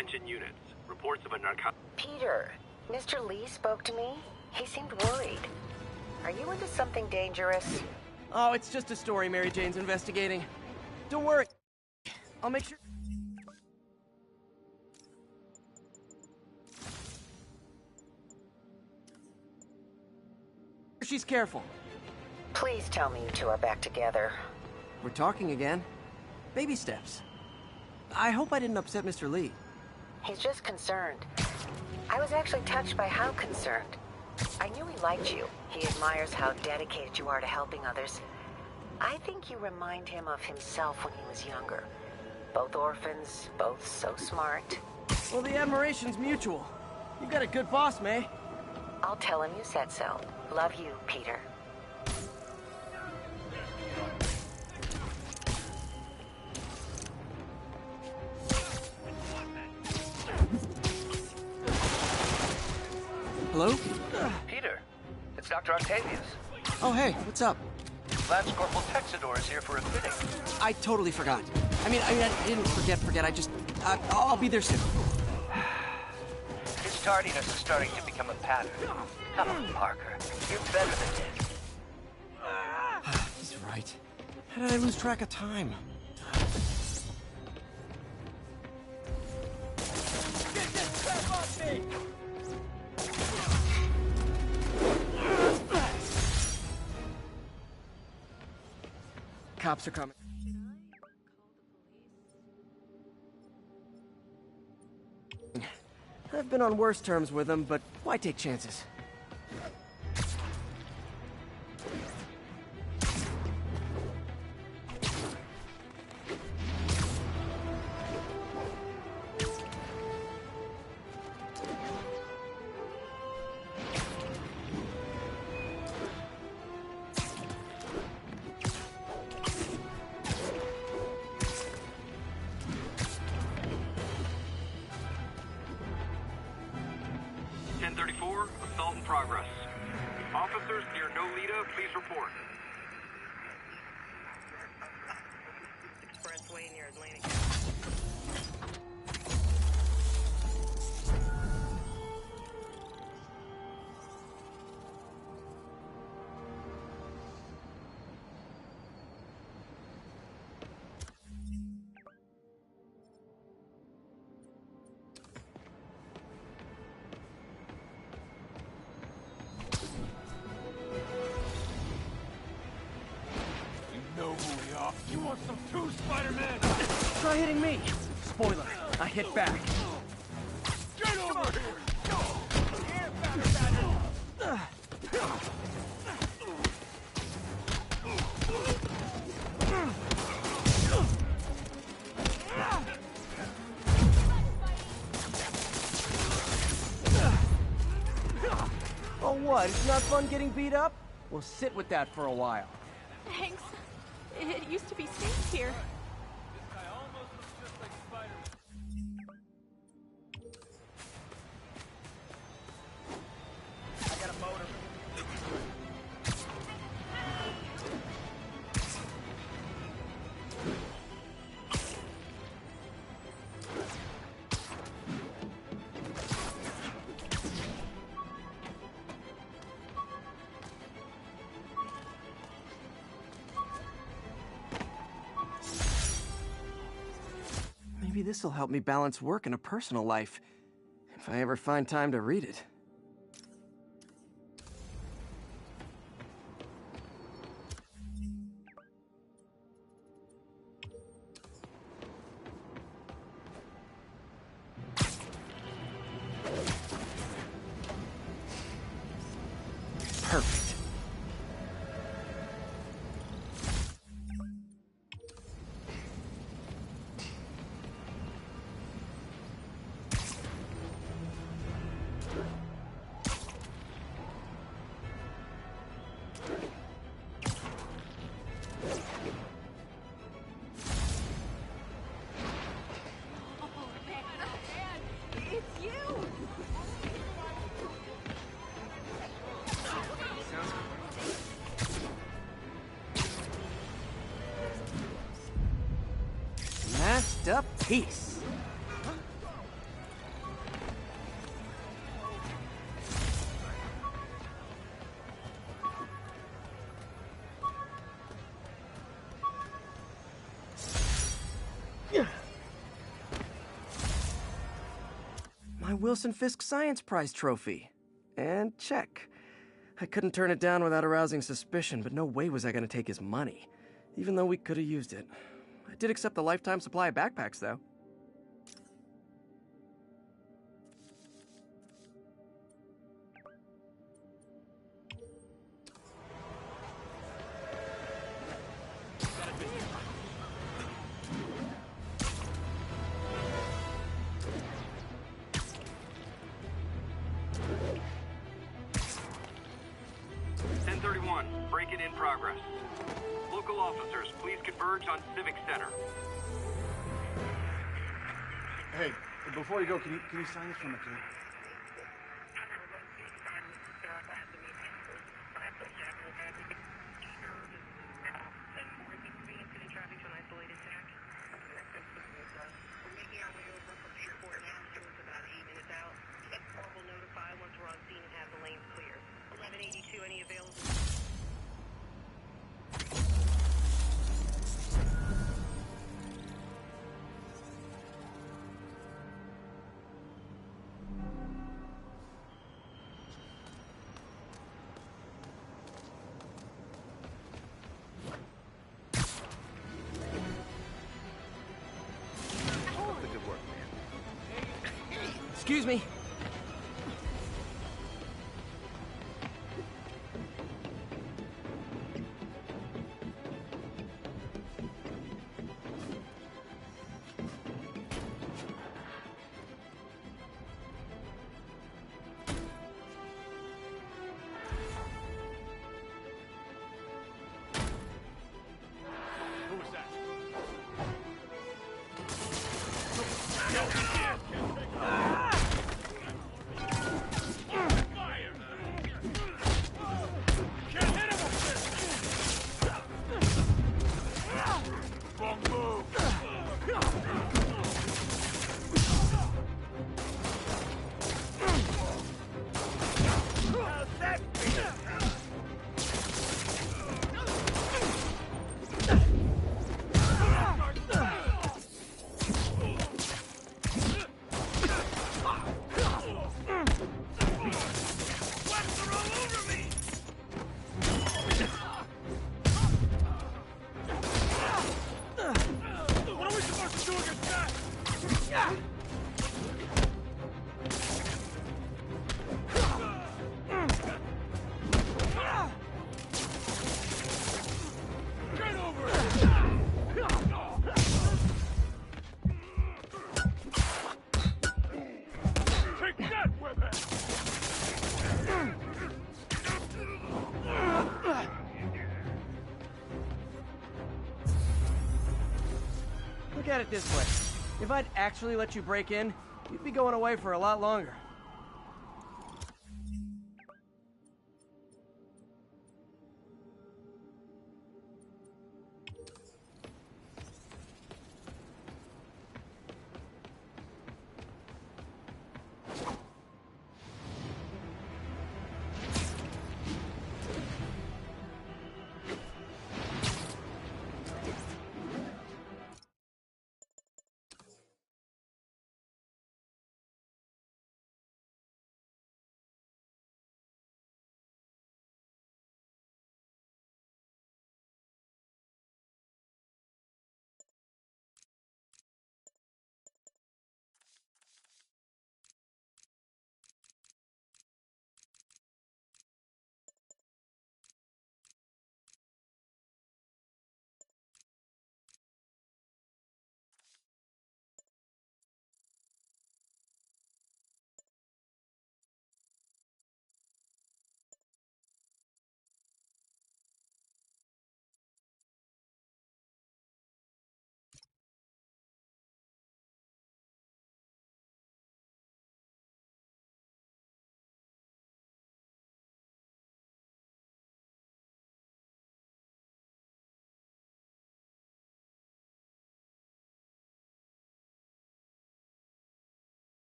Attention units. Reports of a narcotic... Peter, Mr. Lee spoke to me. He seemed worried. Are you into something dangerous? Oh, it's just a story Mary Jane's investigating. Don't worry. I'll make sure... She's careful. Please tell me you two are back together. We're talking again. Baby steps. I hope I didn't upset Mr. Lee. He's just concerned. I was actually touched by how concerned. I knew he liked you. He admires how dedicated you are to helping others. I think you remind him of himself when he was younger. Both orphans, both so smart. Well, the admiration's mutual. You got a good boss, May. I'll tell him you said so. Love you, Peter. Hello? Peter, it's Dr. Octavius. Oh, hey, what's up? Lance Corporal Texador is here for a fitting. I totally forgot. I mean, I didn't forget. I just... I'll be there soon. His tardiness is starting to become a pattern. Come on, Parker. You're better than this. He's right. How did I lose track of time? Get this crap off me! Cops are coming. I've been on worse terms with them, but why take chances? Assault in progress. Officers near Nolita, please report. Expressway near Atlantic. You want some too, Spider-Man? Try hitting me. Spoiler, I hit back. Get over here! Oh, what? It's not fun getting beat up? We'll sit with that for a while. Thanks. It used to be safe here. I got a motor. Maybe this'll help me balance work and a personal life, if I ever find time to read it. Perfect. It's you! Masked up peace. Wilson Fisk Science Prize trophy. And check. I couldn't turn it down without arousing suspicion, but no way was I going to take his money, even though we could have used it. I did accept the lifetime supply of backpacks, though. Break-in in progress. Local officers, please converge on Civic Center. Hey, before you go, can you sign this for my kid? Excuse me. Look at it this way. If I'd actually let you break in, you'd be going away for a lot longer.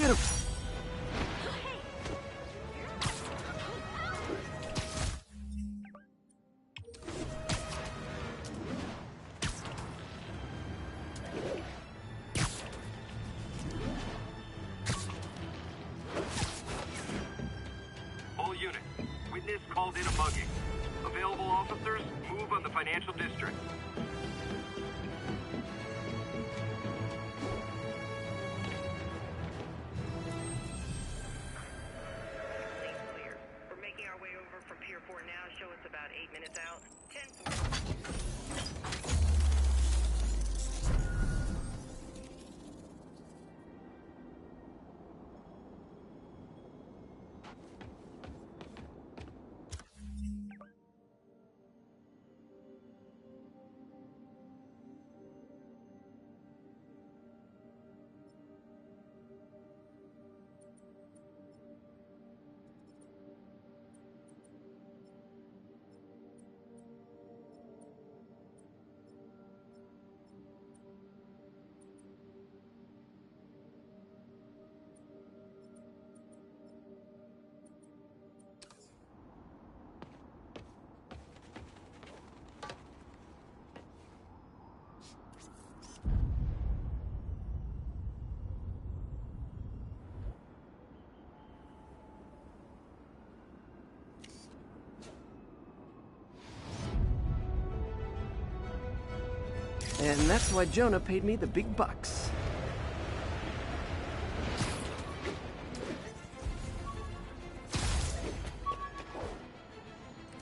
get him! All units. Witness called in a mugging. Available officers, move on the financial district. We're making our way over from Pier 4 now. Show us about 8 minutes out. 10-4. And that's why Jonah paid me the big bucks.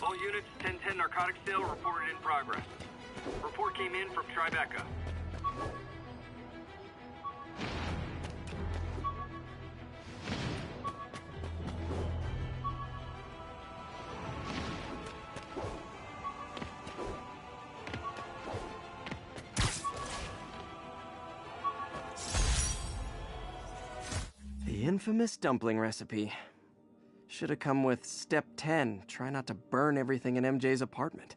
All units, 1010 narcotics sale reported in progress. Report came in from Tribeca. The infamous dumpling recipe. Should have come with step 10. Try not to burn everything in MJ's apartment.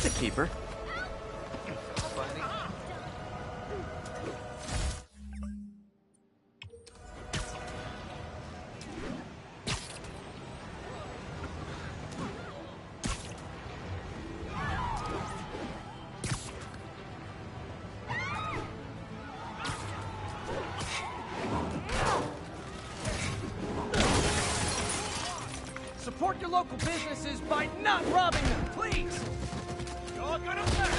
That's a keeper. Support your local businesses by not robbing them, please! You're gonna pay!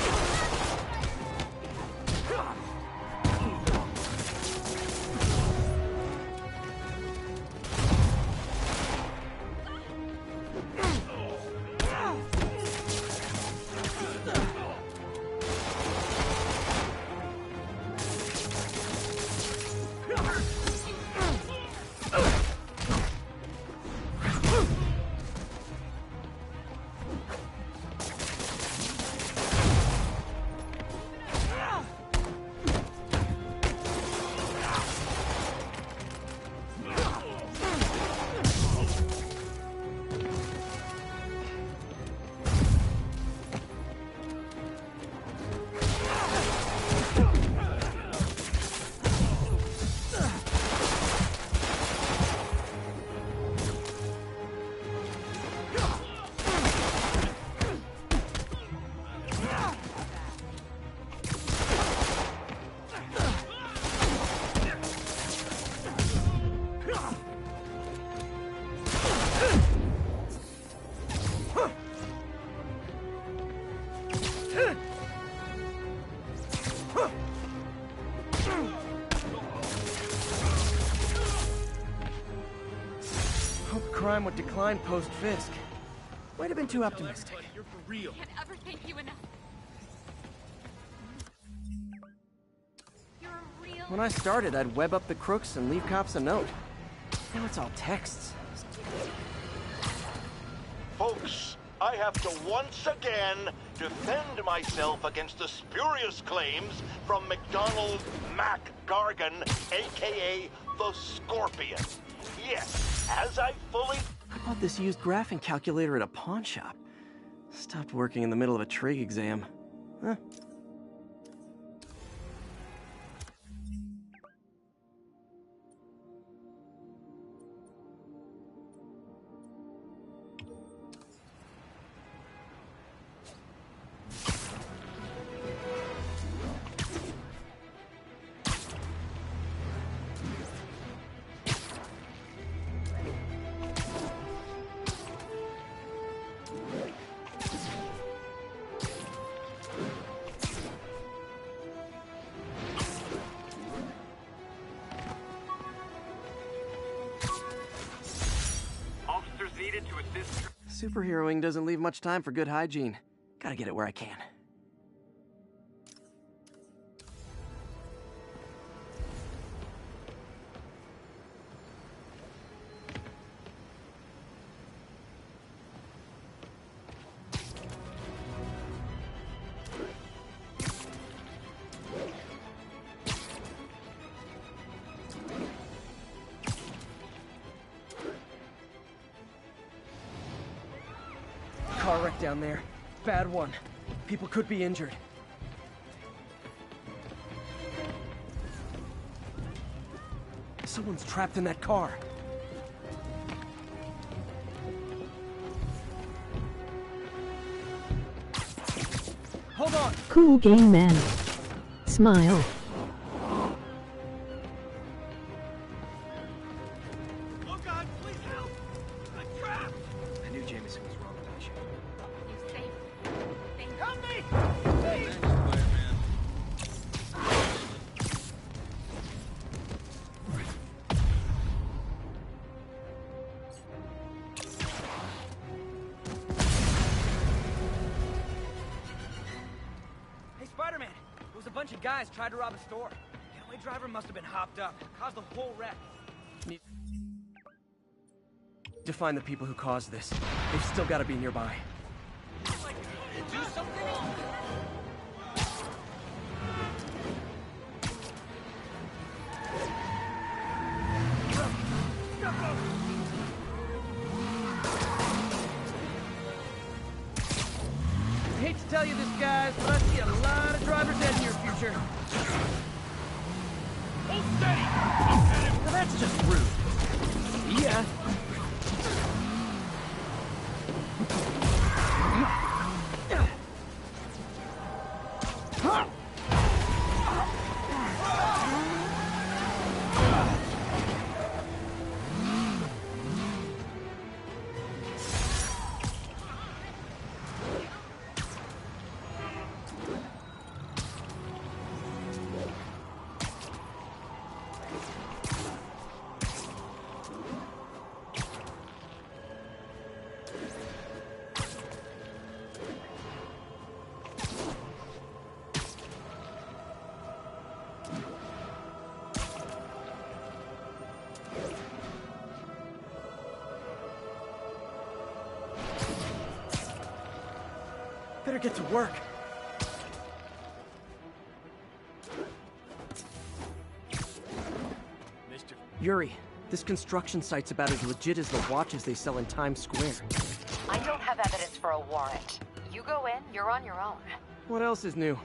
Crime would decline post-Fisk. Might have been too optimistic. You're for real. Can't ever thank you enough. You're a real... When I started, I'd web up the crooks and leave cops a note. Now it's all texts. Folks, I have to once again defend myself against the spurious claims from McDonald Mac Gargan, aka the Scorpion. Yes, as I fully... I bought this used graphing calculator at a pawn shop. Stopped working in the middle of a trig exam. Huh. Needed to assist. Superheroing doesn't leave much time for good hygiene. Gotta get it where I can. Car wreck down there. Bad one. People could be injured. Someone's trapped in that car. Hold on! Cool game, man. Smile. Oh God, please help! I'm trapped! I knew Jameson was wrong about you. You saved me. Help me! Please! Hey, Spider-Man! There was a bunch of guys tried to rob a store. Getaway driver must have been hopped up. Caused the whole wreck. Need to find the people who caused this. They've still got to be nearby. Do something? I hate to tell you this, guys, but I see a lot of driver's ed in your future. Hold steady! I'm headed. Well, that's just rude. Yeah. Better get to work. Yuri, this construction site's about as legit as the watches they sell in Times Square. I don't have evidence for a warrant. You go in, you're on your own. What else is new?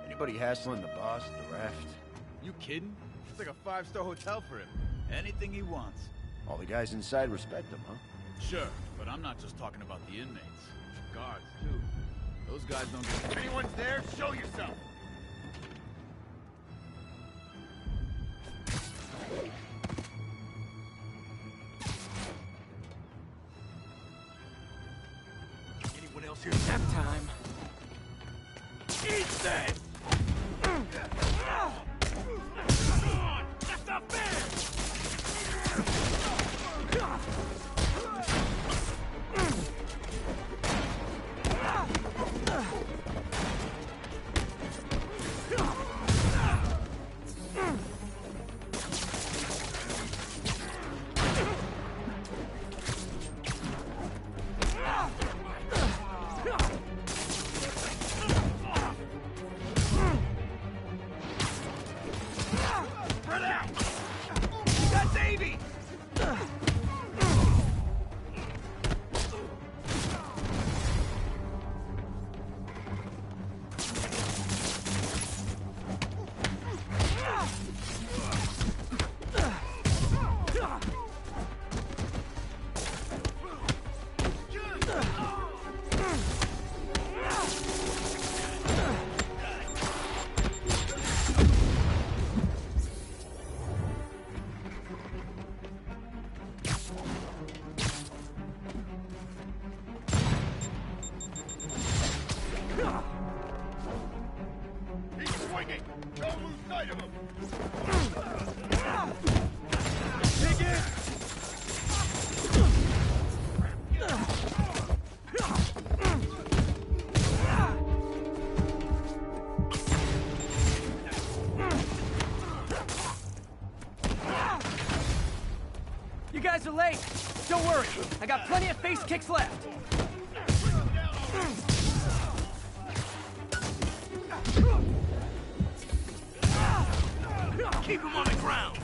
Anybody hassling the boss at the raft? You kidding? It's like a 5-star hotel for him. Anything he wants. All the guys inside respect him, huh? Sure, but I'm not just talking about the inmates. Guards, too. Those guys don't get... If anyone's there, show yourself! Anyone else here? Nap time. Eat that! That's not fair! You guys are late. Don't worry. I got plenty of face kicks left. Keep him on the ground!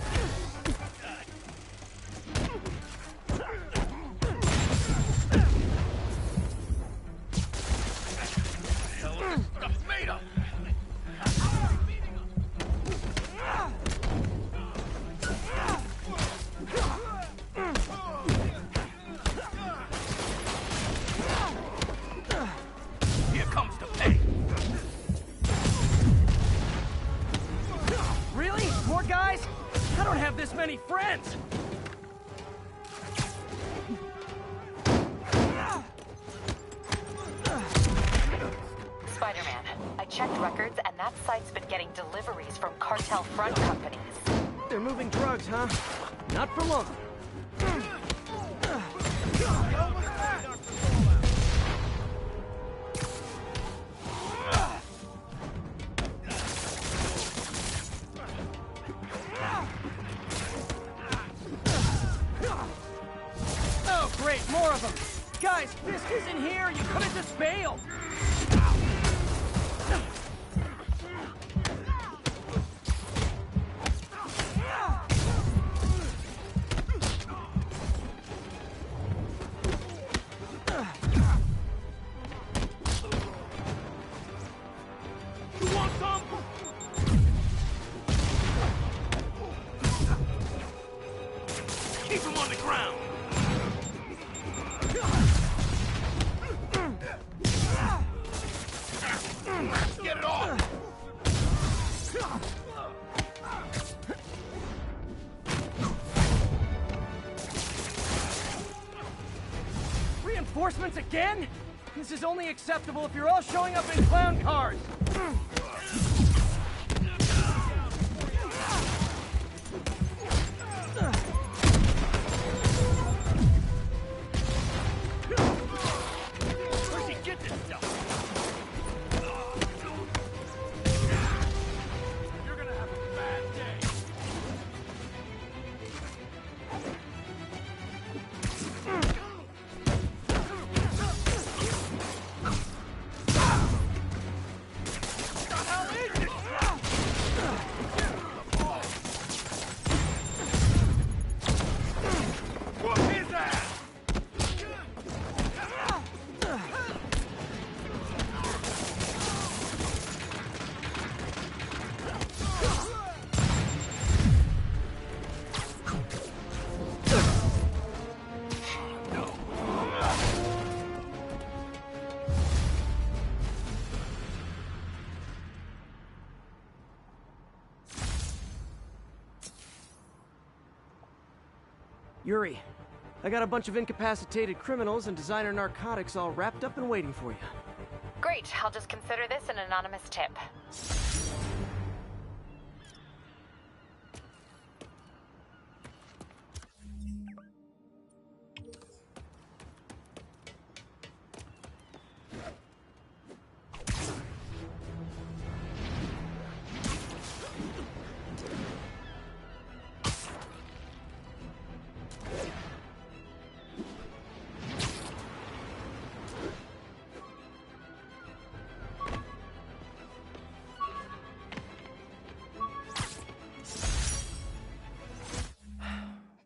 Made up! Here comes the pay! Really? More guys? I don't have this many friends! Spider-Man, I checked records and that site's been getting deliveries from cartel front companies. They're moving drugs, huh? Not for long. isn't here! You could've just bailed! You want some? Keep him on the ground. Get it off! Reinforcements again? This is only acceptable if you're all showing up in clown cars! Where'd you get this stuff? You're gonna have a bad day. Yuri, I got a bunch of incapacitated criminals and designer narcotics all wrapped up and waiting for you. Great, I'll just consider this an anonymous tip.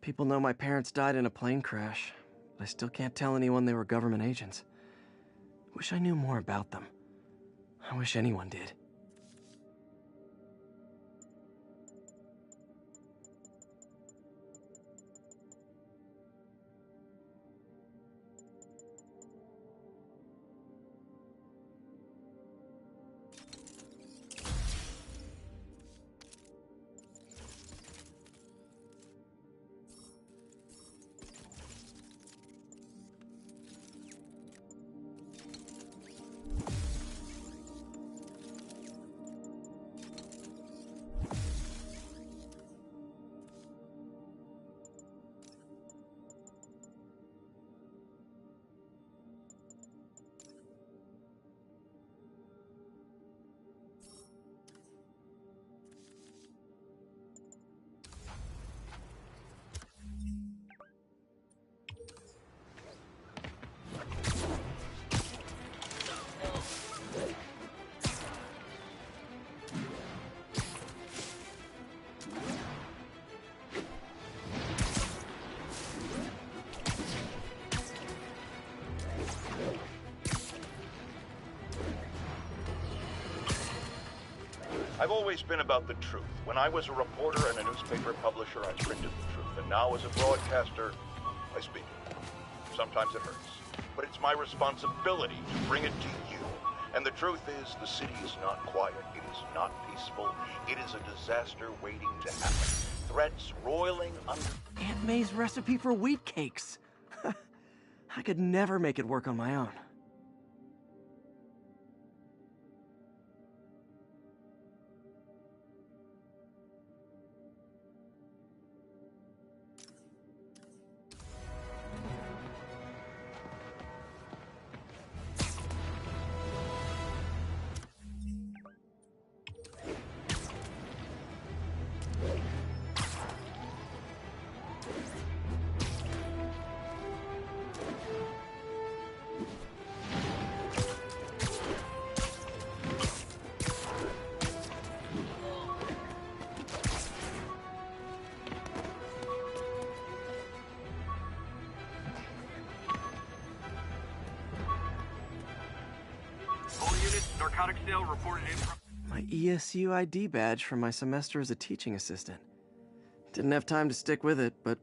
People know my parents died in a plane crash, but I still can't tell anyone they were government agents. Wish I knew more about them. I wish anyone did. I've always been about the truth. When I was a reporter and a newspaper publisher, I printed the truth. And now as a broadcaster, I speak it. Sometimes it hurts. But it's my responsibility to bring it to you. And the truth is, the city is not quiet. It is not peaceful. It is a disaster waiting to happen. Threats roiling under... Aunt May's recipe for wheat cakes. I could never make it work on my own. units, narcotic sale reported in from... My ESU ID badge from my semester as a teaching assistant. Didn't have time to stick with it, but...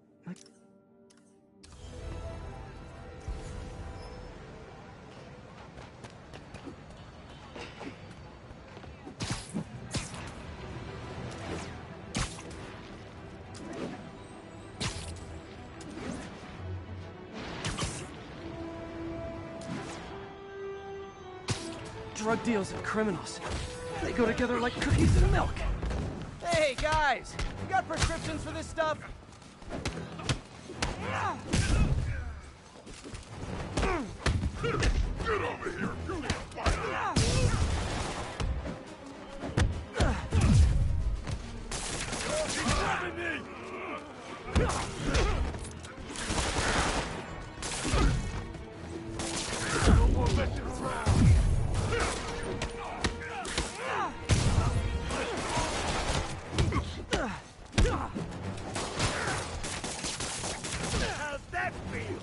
Drug deals and criminals. They go together like cookies and milk. Hey, guys! You got prescriptions for this stuff? Get over here! No more messing around! How's that feel?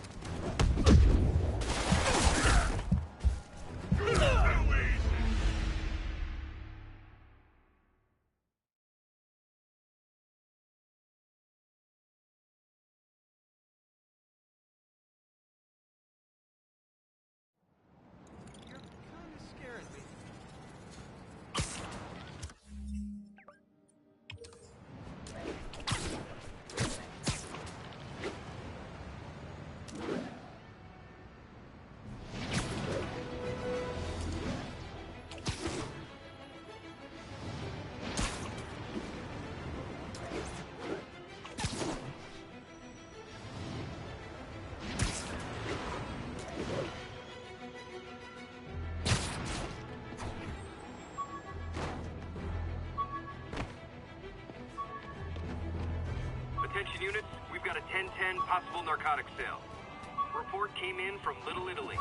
Attention units, we've got a 10-10 possible narcotics sale. Report came in from Little Italy.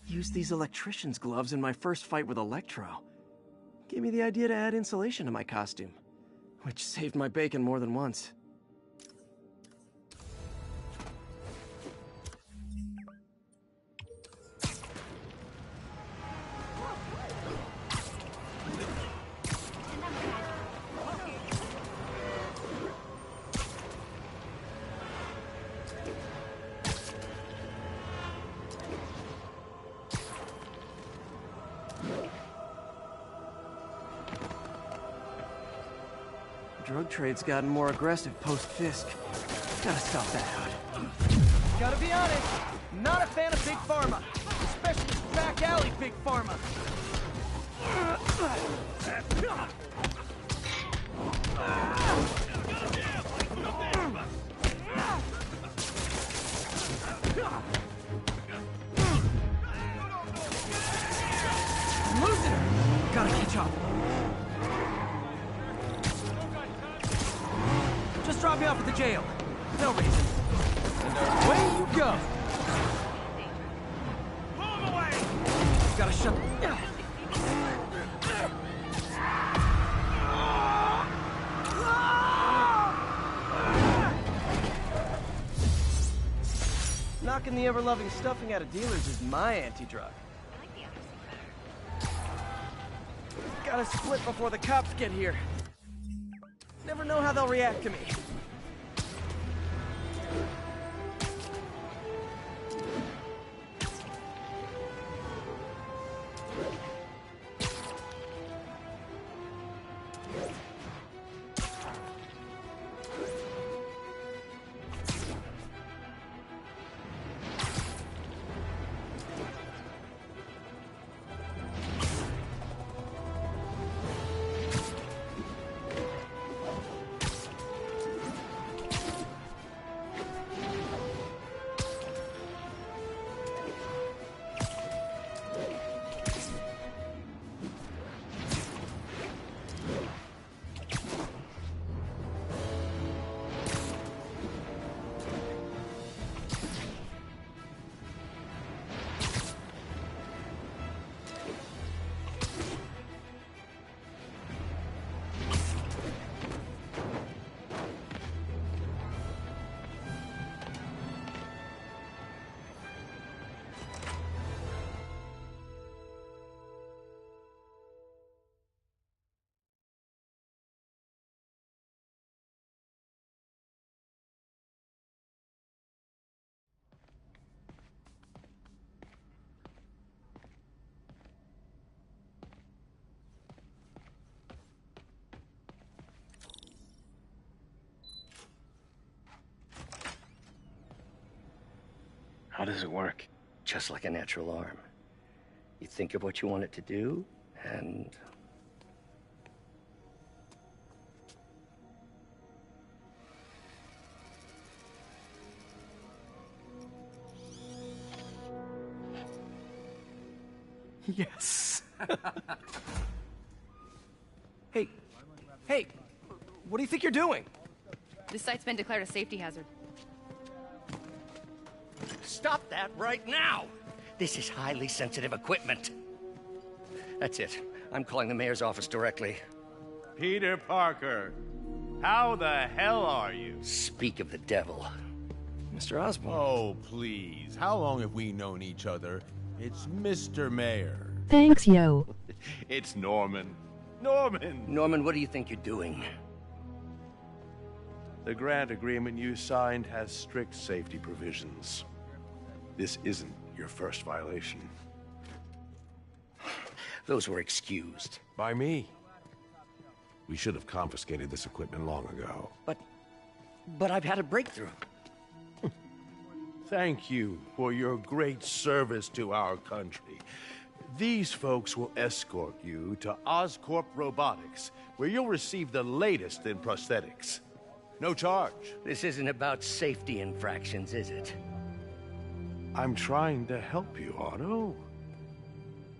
Used these electrician's gloves in my first fight with Electro. Gave me the idea to add insulation to my costume, which saved my bacon more than once. Drug trade's gotten more aggressive post-Fisk. Gotta stop that out. Gotta be honest, not a fan of Big Pharma. Especially back alley Big Pharma. I'm losing her. Gotta catch up. Just drop me off at the jail. No reason. And away you go. Move away! Gotta shut... Knocking the ever-loving stuffing out of dealers is my anti-drug. Gotta split before the cops get here. Never know how they'll react to me. How does it work? Just like a natural arm. You think of what you want it to do, and... Yes. Hey, hey, what do you think you're doing? This site's been declared a safety hazard. Stop that right now! This is highly sensitive equipment. That's it. I'm calling the mayor's office directly. Peter Parker, how the hell are you? Speak of the devil. Mr. Osborn. Oh, please. How long have we known each other? It's Mr. Mayor. Thanks, yo. It's Norman. Norman! Norman, what do you think you're doing? The grant agreement you signed has strict safety provisions. This isn't your first violation. Those were excused. By me. We should have confiscated this equipment long ago. But I've had a breakthrough. Thank you for your great service to our country. These folks will escort you to Oscorp Robotics, where you'll receive the latest in prosthetics. No charge. This isn't about safety infractions, is it? I'm trying to help you, Otto.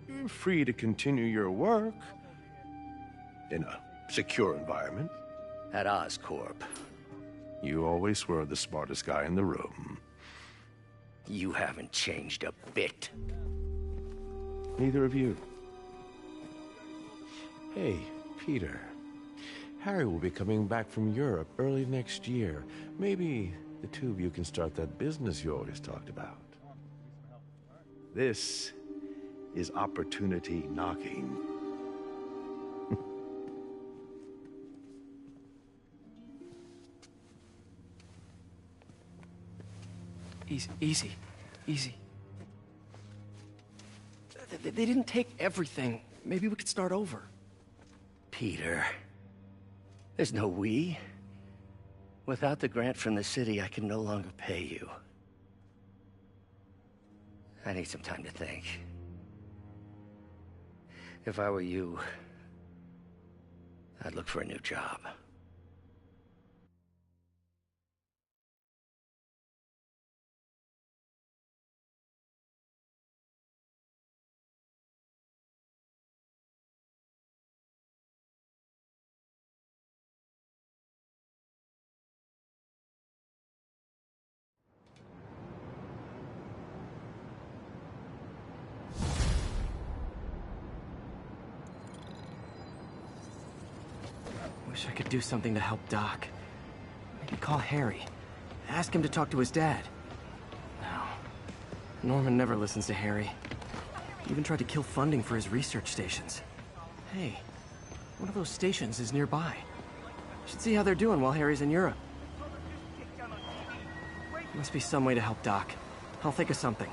You're free to continue your work in a secure environment. At Oscorp. You always were the smartest guy in the room. You haven't changed a bit. Neither of you. Hey, Peter. Harry will be coming back from Europe early next year. Maybe the two of you can start that business you always talked about. This is opportunity knocking. Easy. They didn't take everything. Maybe we could start over. Peter, there's no we. Without the grant from the city, I can no longer pay you. I need some time to think. If I were you, I'd look for a new job. Wish I could do something to help Doc. Maybe call Harry. Ask him to talk to his dad. No. Norman never listens to Harry. He even tried to kill funding for his research stations. Hey, one of those stations is nearby. Should see how they're doing while Harry's in Europe. Must be some way to help Doc. I'll think of something.